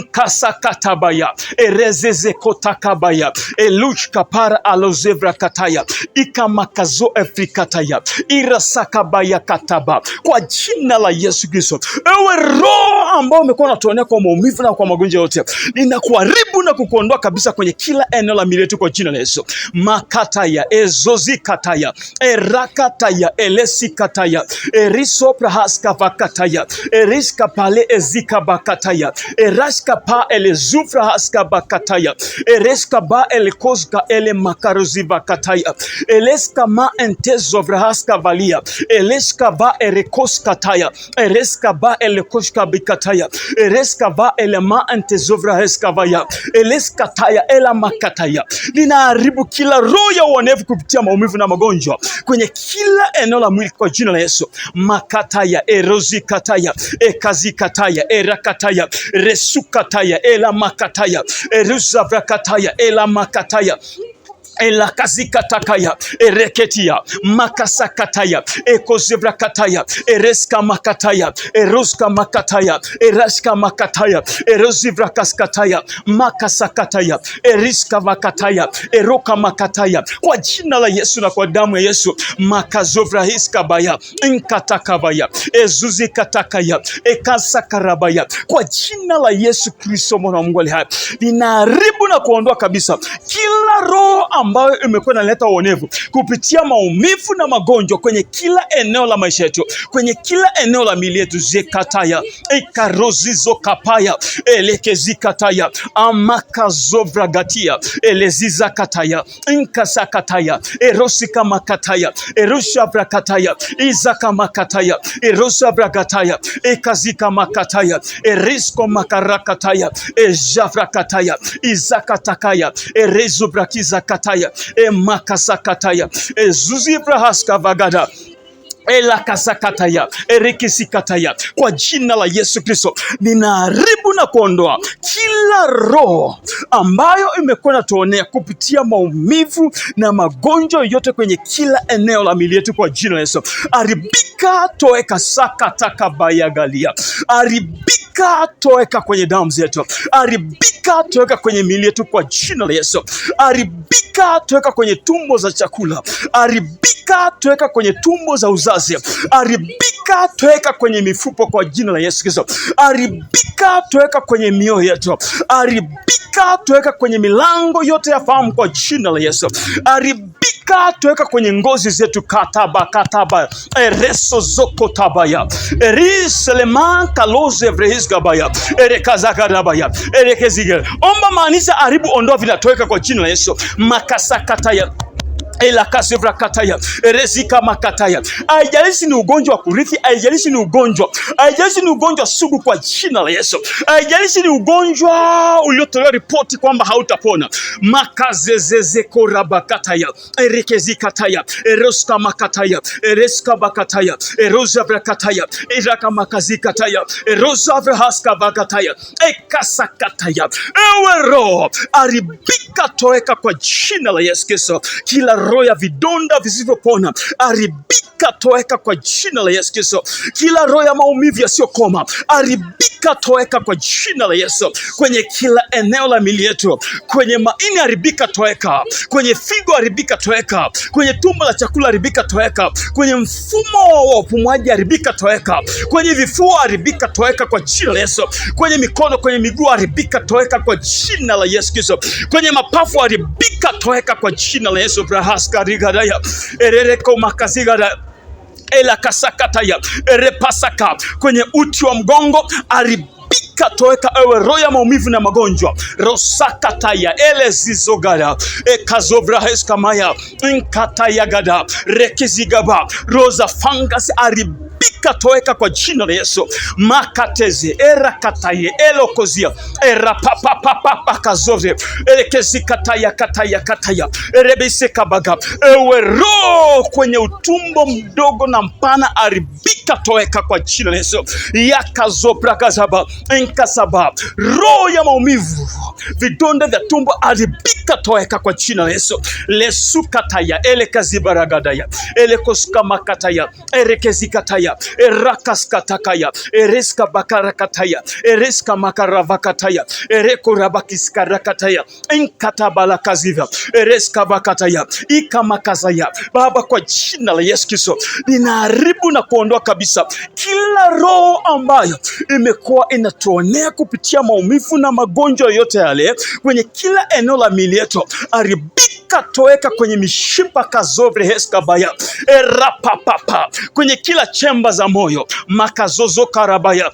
inkasakatabaya erezeze kotakabaya elushka para alozevra kataya ikamakazo efrikataya irasakabaya kataba. Kwa jina la Yesu Kristo, ewe roho ambao umekuwa unatuonea kwa maumivu na kwa magonjwa yote, ninakuharibu na kukuondoa kabisa kwenye kila eneo la miili yetu kwa jina la Yesu. Makataya ezozikataya erakataya elesikataya erisoprahaska vakataya eriska pale ezikabakataya Eraska pa ele zufra haska bakataya. Ereska ba ele kozka ele makarozi bakataya. Eleska ma entezo vrahaska valia. Eleska ba ele koskataya. Ereska ba ele koska bikataya. Ereska ba ele ma entezo vrahaska vaya. Eleska taya ela makataya. Ninaharibu kila roho ya uonevu kupitia maumivu na magonjwa kwenye kila eneo la mwili kwa jina la Yesu. Makataya erozi kataya ekazi kataya erakataya resukataya ela makataya eruzavrakataya ela makataya elakazikatakaya ereketia makasakataya ekozevrakataya ereska makataya eroska makataya erashka makataya erozivrakaskataya makasakataya eriska makataya eroka makataya. Kwa jina la Yesu na kwa damu ya Yesu, makazovrahiska baya inkatakabaya ezuzikatakaya ekasakarabaya. Kwa jina la Yesu Kristo mwana wa Mungu aliye hai, ninaharibu na kuondoa kabisa kila roho ambayo imekuwa inaleta uonevu kupitia maumivu na magonjwa kwenye kila eneo la maisha yetu, kwenye kila eneo la miili yetu. Zekataya ekarozizo kapaya elekezikataya amakazovragatia elezizakataya inkasakataya erosikamakataya erushavrakataya izakamakataya erosavragataya ekazikamakataya eriskomakarakatataya ejavrakataya izakatakaya erezubrakizakataya emakasakataya ezuzibrahaska vagada elakasakataya erikisikataya. Kwa jina la Yesu Kristo ninaharibu na kuondoa kila roho ambayo imekuwa inatuonea kupitia maumivu na magonjwa yote kwenye kila eneo la miili yetu kwa jina la Yesu. Aribika, toeka, sakataka bayagalia. Aribika, toeka kwenye damu zetu. Aribika, toeka kwenye miili yetu kwa jina la Yesu. Aribika, toeka kwenye tumbo za chakula. Aribika, toeka kwenye tumbo za uzazi. Aribika, toeka kwenye mifupa kwa jina la Yesu Kristo. Aribika, toeka kwenye mioyo yetu. Aribika, toeka kwenye milango yote ya fahamu kwa jina la Yesu. Aribika, toeka kwenye ngozi zetu. Kataba ereso zoko tabaya eriseleman kaloze vrehizgabaya erekazagarabaya erekezige. Omba maanisha aribu, ondoa vinatoweka kwa jina la Yesu. Makasakataya elakasevrakataya erezika makataya. Haijalishi ni ugonjwa wa kurithi, haijalishi ni ugonjwa sugu kwa jina la Yesu. Haijalishi ni ugonjwa uliotolewa ripoti kwamba hautapona. Makazezeze korabakataya erekezikataya eroska makataya ereska bakataya erozavrakataya eraka makazikataya erozavrahaska vakataya ekasakataya. Ewe roho, aribika, toeka kwa jina la Yesu Kristo. Kila roho ya vidonda visivyopona, haribika, toweka kwa jina la Yesu Kristo. Kila roho ya maumivu yasiyokoma, haribika, toweka kwa jina la Yesu. Kwenye kila eneo la miili yetu, kwenye maini haribika, toweka. Kwenye figo haribika, toweka. Kwenye tumbo la chakula haribika, toweka. Kwenye mfumo wa upumuaji haribika, toweka. Kwenye vifua haribika, toweka kwa jina la Yesu. Kwenye mikono, kwenye miguu haribika, toweka kwa jina la Yesu Kristo. Kwenye mapafu haribika, toweka kwa jina la Yesu. Brahaskarigadaya erereko makazigada ela kasakataya erepasaka. Kwenye uti wa mgongo haribika, toweka ewe roho ya maumivu na magonjwa. Rosakataya ele zizogada ekazovraeskamaya inkatayagada rekizigaba roza fungus haribika, toweka kwa jina la Yesu. Makateze erakataye elokozia erapapapapapa kazove erekezikataya kataya erebisekabaga. Ewe roho kwenye utumbo mdogo na mpana haribika, toweka kwa jina la Yesu. Yakazoprakazaba enkasaba roho ya maumivu, vidonda vya tumbo haribika, toweka kwa jina la Yesu. Lesukataya elekazibaragadaya elekoskamakataya erekezikataya erakaskatakaya ereska bakarakataya ereska makaravakataya erekorabakiskarakataya enkatabalakaziva ereska bakataya ikamakazaya. Baba, kwa jina la Yesu Kristo ninaharibu na kuondoa kabisa kila roho ambayo imekuwa inatuonea kupitia maumivu na magonjwa yote yale kwenye kila eneo la miili yetu. Haribika, toweka kwenye mishipa kazovre heskabaya erapapapa, kwenye kila chemba za moyo makazozo karabaya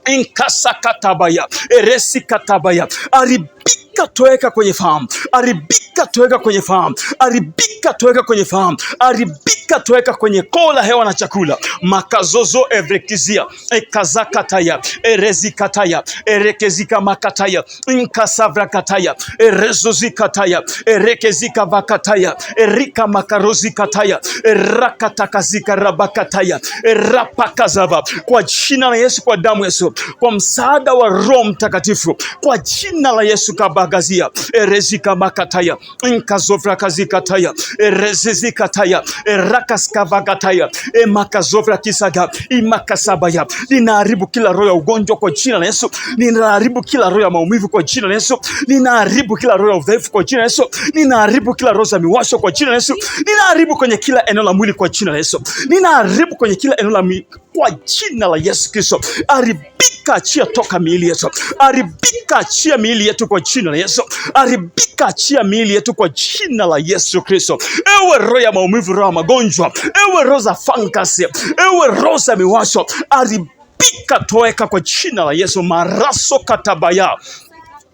inkasakatabaya eresikatabaya. Haribika, toweka kwenye fahamu. Haribika, toweka kwenye fahamu. Haribika, toweka kwenye fahamu. Haribika, toweka kwenye koo la hewa na chakula. Makazozo evrekizia ekazakataya erezikataya erekezika makataya inkasavrakataya erezozikataya erekezika vakataya erika makarozikataya erakatakazika rabakataya erapakazava. Kwa jina la Yesu, kwa damu ya Yesu, kwa msaada wa Roho Mtakatifu, kwa jina la Yesu kabagazia erezika makataya inkazovra kazikataya erezizikataya erakaskavagataya emakazovra kisaga imakasabaya. Ninaharibu kila roho ya ugonjwa kwa jina la Yesu. Ninaharibu kila roho ya maumivu kwa jina la Yesu. Ninaharibu kila roho ya udhaifu kwa jina la Yesu. Ninaharibu kila roho za miwasho kwa jina la Yesu. Ninaharibu kwenye kila eneo la mwili kwa jina la Yesu. Ninaharibu kwenye kila eneo la mwili kwa jina la Yesu Kristo. Haribika, achia toka miili yetu. Haribika, achia miili yetu kwa jina la Yesu. Haribika, achia miili yetu kwa jina la Yesu Kristo. Ewe roho ya maumivu, roho ya magonjwa, ewe roho za fungus, ewe roho za miwasho, haribika, toweka kwa jina la Yesu. Maraso katabaya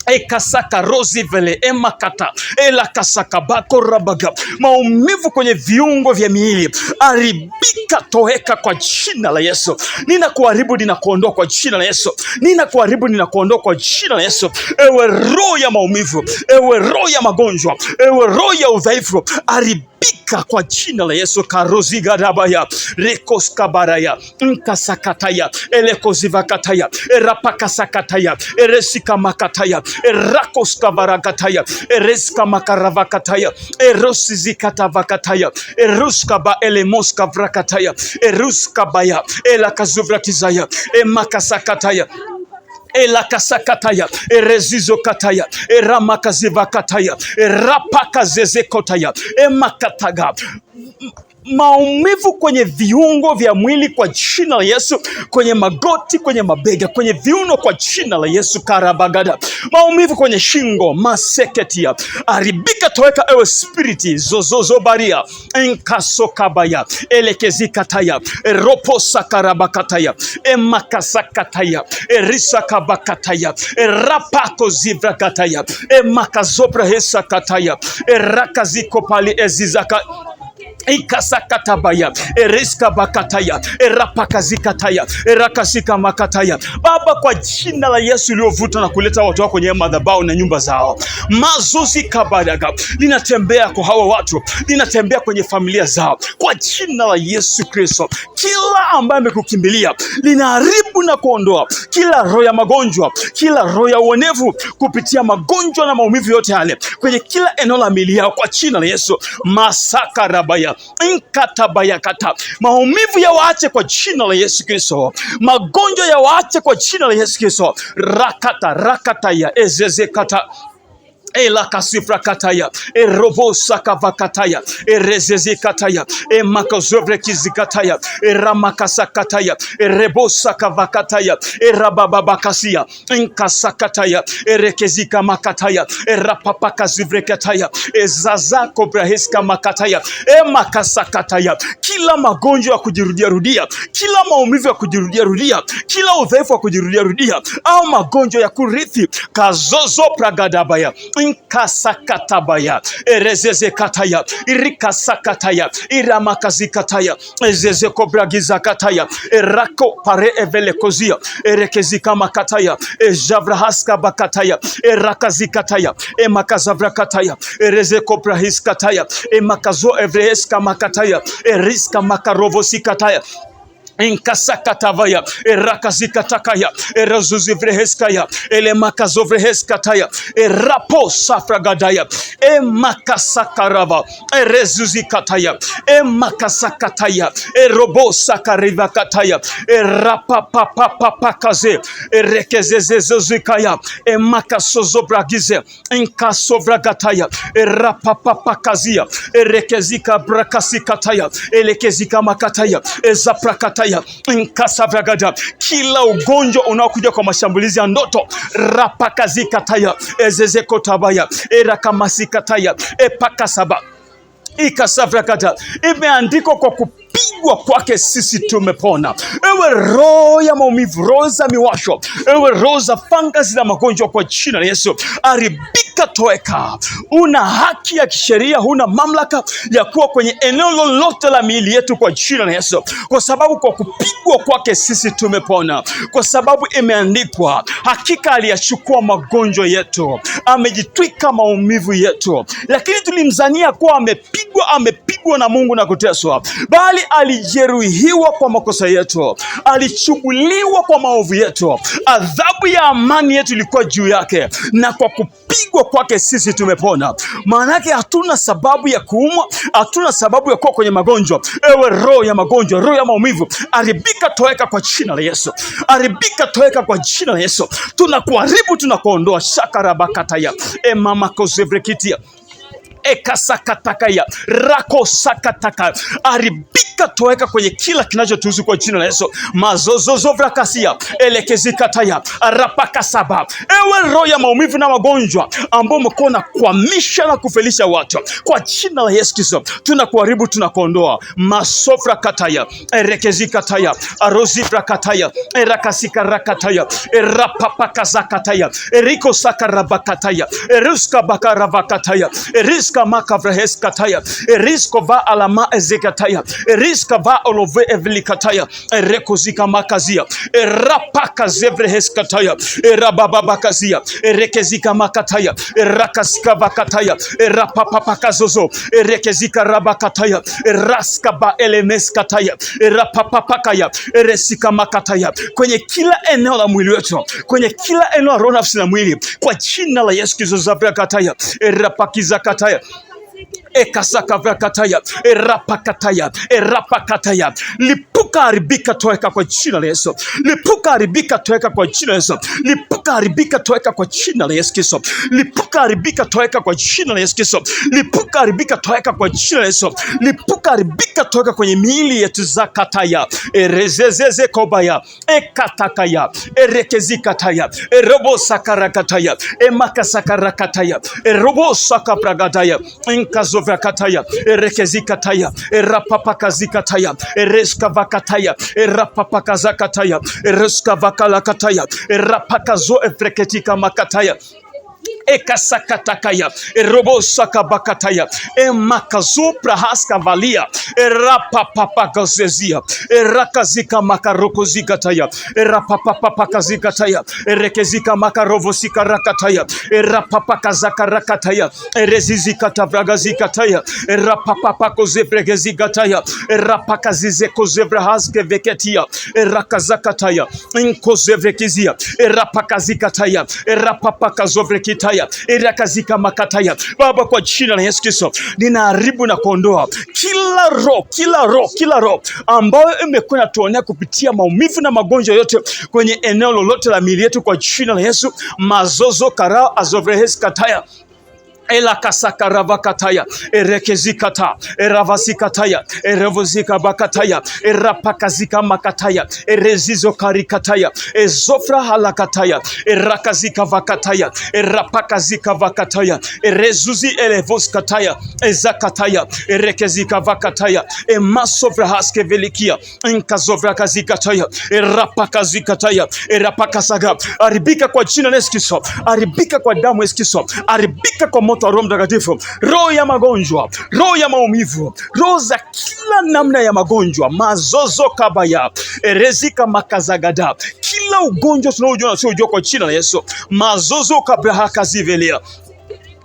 ekasaka rozi vele emakata ela kasaka bako rabaga. Maumivu kwenye viungo vya miili haribika, toweka kwa jina la Yesu. Ninakuharibu, ninakuondoa kwa jina la Yesu. Ninakuharibu, ninakuondoa kwa jina la Yesu. Ewe roho ya maumivu, ewe roho ya magonjwa, ewe roho ya udhaifu, haribika kwa jina la Yesu. Karozigarabaya rekoskabaraya nkasakataya elekozivakataya erapakasakataya eresikamakataya erakoskavarakataya ereskamakaravakataya erosizikatavakataya eruskaba elemoskavrakataya eruskabaya elakazuvrakizaya emakasakataya elakasakataya erezizokataya eramakazivakataya erapakazezekotaya emakataga. Maumivu kwenye viungo vya mwili kwa jina la Yesu, kwenye magoti, kwenye mabega, kwenye viuno kwa jina la Yesu karabagada. Maumivu kwenye shingo maseketia, haribika, toweka ewe spiriti zozozobaria enkasokabaya elekezikataya eroposakarabakataya emakasakataya erisakabakataya erapakozivrakataya emakazoprahesakataya erakazikopali ezizaka Ikasakatabaya, eriska bakataya, erapakazikataya, erakasika makataya. Baba, kwa jina la Yesu uliovuta na kuleta watu wako kwenye madhabahu na nyumba zao, mazuzi kabadaga linatembea kwa hawa watu, linatembea kwenye familia zao kwa jina la Yesu Kristo. Kila ambaye amekukimbilia linaharibu na kuondoa kila roho ya magonjwa, kila roho ya uonevu kupitia magonjwa na maumivu yote yale kwenye kila eneo la miili yao kwa jina la Yesu. Masaka rabaya inkatabayakata, maumivu ya waache kwa jina la Yesu Kristo, magonjwa ya waache kwa jina la Yesu Kristo. Rakata ya ezezekata ela kasifra kataya robosa kavakataya rezezi kataya makazovre kizikataya ramakasa kataya rebosa kavakataya rabababakasia inkasakataya rekezika makataya rapapakazivre kataya zaza kobraheska makataya makasakataya. Kila magonjwa ya kujirudia rudia, kila maumivu ya kujirudia rudia, kila udhaifu wa kujirudia rudia au magonjwa ya kurithi kazozo pragadabaya inkasakatabaya erezeze kataya irikasakataya iramakazikataya ezeze kobragiza kataya erako pare evelekozia erekezika makataya ejavrahaska bakataya erakazikataya emakazavrakataya ereze kobrahiskataya emakazo evreheska makataya eriska makarovosikataya inkasakatavaya erakazikatakaya erazuzivreheskaya elemakazovreheskataya erapo safragadaya emakasakarava erezuzikataya emakasakataya erobosakarivakataya erapapapapakaze erekezezezozikaya emakasozobragize inkasovragataya erapapapakazia erekezika brakasikataya elekezika makataya ezaprakataya inkasavragada. Kila ugonjwa unaokuja kwa mashambulizi ya ndoto rapakazikataya ezezekotabaya erakamasikataya epakasaba ikasavrakata, imeandikwa kwa kupigwa kwake sisi tumepona. Ewe roho ya maumivu, roho za miwasho, ewe roho za fangasi na magonjwa, kwa jina la Yesu haribika, toeka. Una haki ya kisheria, huna mamlaka ya kuwa kwenye eneo lolote la miili yetu kwa jina la Yesu, kwa sababu kwa kupigwa kwake sisi tumepona, kwa sababu imeandikwa, hakika aliyachukua magonjwa yetu, amejitwika maumivu yetu. Lakini tulimzania kuwa amepigwa na Mungu na kuteswa, bali alijeruhiwa kwa makosa yetu, alichubuliwa kwa maovu yetu. Adhabu ya amani yetu ilikuwa juu yake, na kwa kupigwa kwake sisi tumepona. Maana yake hatuna sababu ya kuumwa, hatuna sababu ya kuwa kwenye magonjwa. Ewe roho ya magonjwa, roho ya maumivu, haribika, toeka kwa jina la Yesu. Haribika, toeka kwa jina la Yesu. Tunakuharibu, tunakuondoa. Shakarabakataya mama kozevrekitia ekasakatakaya rakosakataka, haribika, toeka kwenye kila kinachotuhusu kwa jina la Yesu. Mazozozovrakasia elekezikataya rapakasaba. Ewe roho ya maumivu na magonjwa ambao umekuwa na kuhamisha na kufelisha watu, kwa jina la Yesu Kristo tunakuharibu, tunakuondoa. Masofrakataya erekezikataya arozivrakataya erakasikarakataya erapapakazakataya erikosakarabakataya eruskabakaravakataya eriska makavraheskataya erisko va alama ezekataya eriska va olove evlikataya erekozika makazia erapakazevreheskataya erabababakazia erekezika makataya erakasika vakataya erapapapakazozo erekezika rabakataya eraska ba elemeskataya erapapapakaya eresika makataya kwenye kila eneo la mwili wetu, kwenye kila eneo la roho, nafsi na mwili, kwa jina la Yesu Kristo zavrakataya erapakizakataya ekasakavrakataya erapakataya erapakataya. Lipuka, haribika, toeka kwa jina la Yesu. Lipuka, haribika, toeka kwa jina la Yesu. Lipuka, haribika, toeka kwa jina la Yesu Kristo. Lipuka, haribika, toeka kwa jina la Yesu Kristo. Lipuka, haribika, toeka kwa jina la Yesu. Lipuka, haribika, toeka kwenye miili yetu zakataya erezezeze kobaya ekatakaya erekezikataya erobosakarakataya emakasakarakataya erobosakapragadaya inkazovrakataya erekezikataya erapapakazikataya ereskavakataya erapapakazakataya ereskavakalakataya erapakazo efreketika makataya Ekasakatakaya, erobosakabakataya, emakazupra haskavalia, erapapapakazezia, erakazika makarokozikataya, erapapapakazikataya, erekezika makarovosikarakataya, erapapakazakarakataya, erezizikatavragazikataya, erapapapakozevregezikataya, erapakazizekozevrahaskeveketia, erakazakataya, inkozevrekizia, erapakazikataya, erapapakazovrekitaya, irakazika makataya. Baba, kwa jina la Yesu Kristo, ninaharibu na kuondoa kila roho ambayo imekuwa inatuonea kupitia maumivu na magonjwa yote kwenye eneo lolote la miili yetu, kwa jina la Yesu. Mazozo karao azovrehes kataya, ela kasaka ravakataya, erekezikata, eravasikataya, erevozika bakataya, erapakazika makataya, erezizo karikataya, ezofra halakataya, erakazika vakataya, erapakazika vakataya, erezuzi elevoskataya, ezakataya, erekezika vakataya, emasofra haskevelikia, enkazovra kazikataya, erapakazikataya, erapakasaga. Aribika kwa jina la Yesu Kristo, aribika kwa damu ya Yesu Kristo, aribika kwa moto wa Roho Mtakatifu. Roho ya magonjwa, roho ya maumivu, roho za kila namna ya magonjwa, mazozo kabaya, erezika makazagada, kila ugonjwa tunaojua na usiojua, kwa jina la Yesu. Mazozo kabraha kazivelia,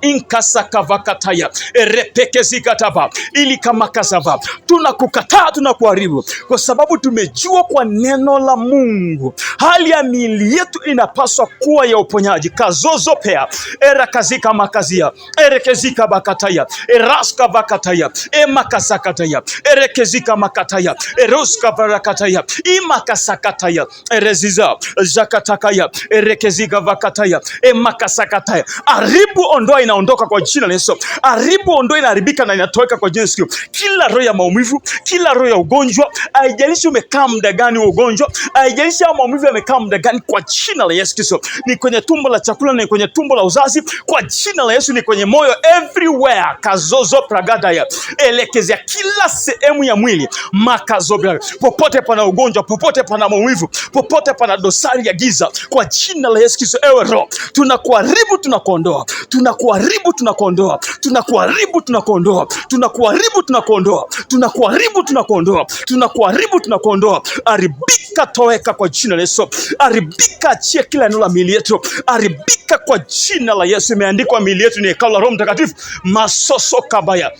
inkasakavakataya, erepekezikataba, ili kamakazava. Tunakukataa, tunakuharibu, kwa sababu tumejua kwa neno la Mungu hali ya miili yetu inapaswa kuwa ya uponyaji. Kazozopea, erakazika makazia, erekezika bakataya, eraska vakataya, emakasakataya, erekezika makataya, eroska varakataya, imakasakataya, ereziza zakatakaya, erekezika vakataya, emakasakataya. Aribu, ondoa, inaondoka kwa jina la Yesu. Aribu, ondoa, inaharibika na inatoweka kwa jina la Yesu. Kila roho ya maumivu, kila roho ya ugonjwa, haijalishi umekaa muda gani ugonjwa, haijalishi au maumivu yamekaa muda gani, kwa jina la Yesu Kristo. Ni kwenye tumbo la chakula, ni kwenye tumbo la uzazi, kwa jina la Yesu. Ni kwenye moyo, everywhere. Kazozo pragadaya, elekezea kila sehemu ya mwili, makazobra. Popote pana ugonjwa, popote pana maumivu, popote pana dosari ya giza, kwa jina la Yesu Kristo, ewe roho, tunakuharibu, tunakuondoa, tunakuharibu, tunakuondoa, tunakuharibu, tunakuondoa, tunakuharibu, tunakuondoa, tunakuharibu, tunakuondoa, tunakuharibu, tunakuondoa. Aribika, toweka kwa jina la Yesu. Aribika, achia kila eneo la miili yetu, aribika kwa jina la Yesu. Imeandikwa miili yetu ni hekalu la Roho Mtakatifu. Masoso kabaya,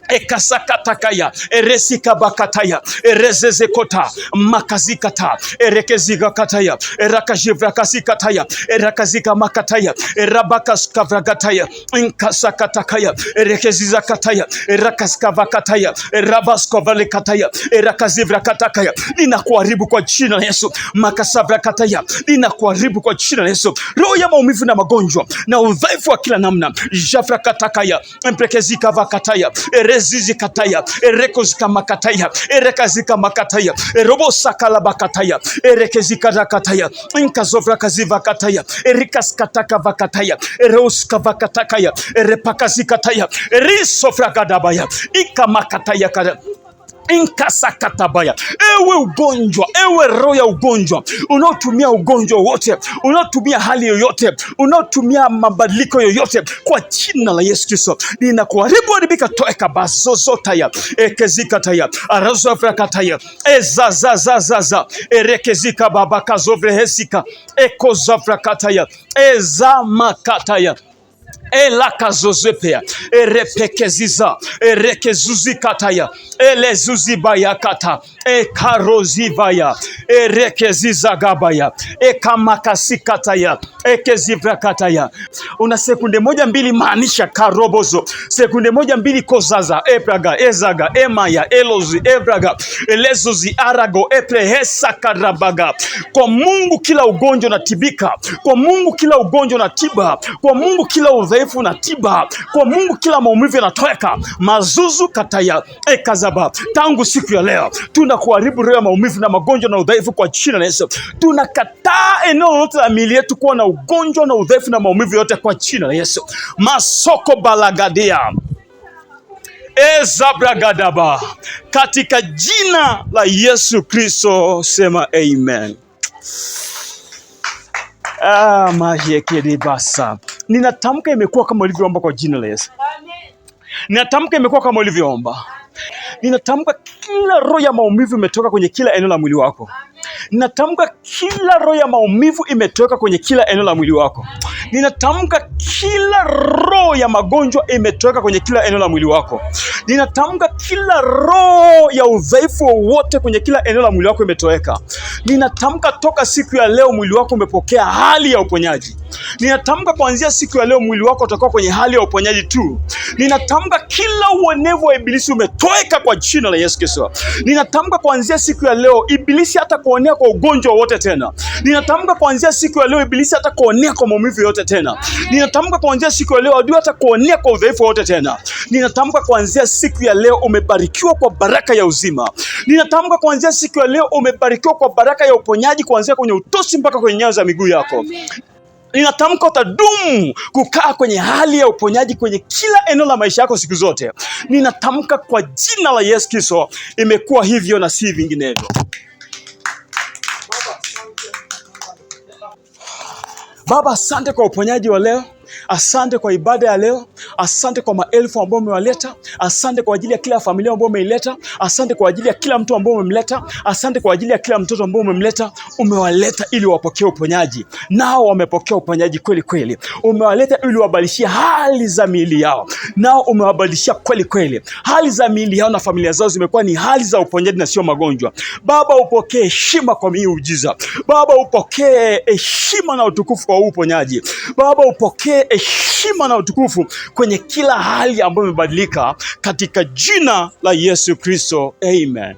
ekasakatakaya, eresikabakataya, erezezekota, makazikata, erekezigakataya, erakajivrakazikataya, erakazika makataya, erabakaskavragataya, inkasakatakaya, erekezizakataya, erakaskavakataya, erabaskovalikataya, erakazivrakataya. Ninakuharibu kwa jina la Yesu. Makasavrakataya, ninakuharibu kwa jina la Yesu. Roho ya maumivu na magonjwa na udhaifu wa kila namna, javrakatakaya, emprekezika vakataya, erezizikataya, erekozika makataya, erekazika makataya, erobosakala bakataya, erekezika rakataya, inkazovra kaziva kataya, erikaskataka vakataya, ereuska vakatakaya, erepakazikataya, erisofra kadabaya, ikamakataya kada, inkasakatabaya. Ewe ugonjwa, ewe roho ya ugonjwa, unaotumia ugonjwa wote, unaotumia hali yoyote, unaotumia mabadiliko yoyote, kwa jina la Yesu Kristo ninakuharibu, haribika, toeka. Bazozotaya, ekezikataya, arazovrakataya, ezazazazaza, erekezika babakazovrehesika, ekozovrakataya, ezamakataya, elakazozepea, erepekeziza, erekezuzikataya, elezuzibayakata, ekarozivaya, erekezizagabaya, ekamakasikataya, ekezivrakataya. Una sekunde moja mbili, maanisha karobozo. Sekunde moja mbili, kozaza, epraga, ezaga, emaya, elozi, evraga, elezuzi, arago, eprehesa, karabaga. Kwa Mungu kila ugonjwa unatibika. Kwa Mungu kila ugonjwa unatiba. Kwa Mungu kila udhaifu na tiba. Kwa Mungu kila maumivu yanatoweka. Mazuzu kataya, ekazaba. Tangu siku ya leo tunakuharibu roho ya maumivu na magonjwa na udhaifu kwa jina la Yesu. Tunakataa eneo lote la miili yetu kuwa na ugonjwa na udhaifu na maumivu yote kwa jina la Yesu. Masoko balagadia, ezabragadaba, katika jina la Yesu Kristo sema amen. Majekedibasa. Ninatamka imekuwa kama ulivyoomba kwa jina la Yesu. Ninatamka imekuwa kama ulivyoomba. Ninatamka kila roho ya maumivu imetoka kwenye kila eneo la mwili wako. Ninatamka kila roho ya maumivu imetoka kwenye kila eneo la mwili wako. Ninatamka kila roho ya magonjwa imetoka kwenye kila eneo la mwili wako. Ninatamka kila roho ya udhaifu wowote kwenye kila eneo la mwili wako imetoweka. Ninatamka toka siku ya leo mwili wako umepokea hali ya uponyaji. Ninatamka kuanzia siku ya leo mwili wako utakuwa kwenye hali ya uponyaji tu. Ninatamka kila uonevu wa ibilisi umetoweka kwa jina la Yesu Kristo. Ninatamka kuanzia siku ya leo ibilisi hata kuonea kwa ugonjwa wote tena. Ninatamka kuanzia siku ya leo ibilisi hata kuonea kwa maumivu yote tena. Ninatamka kuanzia siku ya leo adui hata kuonea kwa udhaifu wote tena. Ninatamka kuanzia siku ya leo umebarikiwa kwa baraka ya uzima. Ninatamka kuanzia siku ya leo umebarikiwa kwa baraka ya uponyaji kuanzia kwenye utosi mpaka kwenye nyayo za miguu yako. Ninatamka utadumu kukaa kwenye hali ya uponyaji kwenye kila eneo la maisha yako siku zote. Ninatamka kwa jina la Yesu Kristo, imekuwa hivyo na si vinginevyo. Baba, asante kwa uponyaji wa leo. Asante kwa ibada ya leo. Asante kwa maelfu ambao umewaleta. Asante kwa ajili ya kila familia ambao umeileta. Asante kwa ajili ya kila mtu ambao umemleta. Asante kwa ajili ya kila mtoto ambao umemleta. Umewaleta ili wapokee uponyaji, nao wamepokea uponyaji kweli kweli. Umewaleta ili wabadilishie hali za miili yao, nao umewabadilishia kweli kweli. Hali za miili yao na familia zao zimekuwa ni hali za uponyaji na sio magonjwa. Baba, upokee heshima kwa miujiza. Baba, upokee heshima na utukufu kwa uponyaji. Baba, upokee heshima na utukufu kwenye kila hali ambayo imebadilika katika jina la Yesu Kristo. Amen.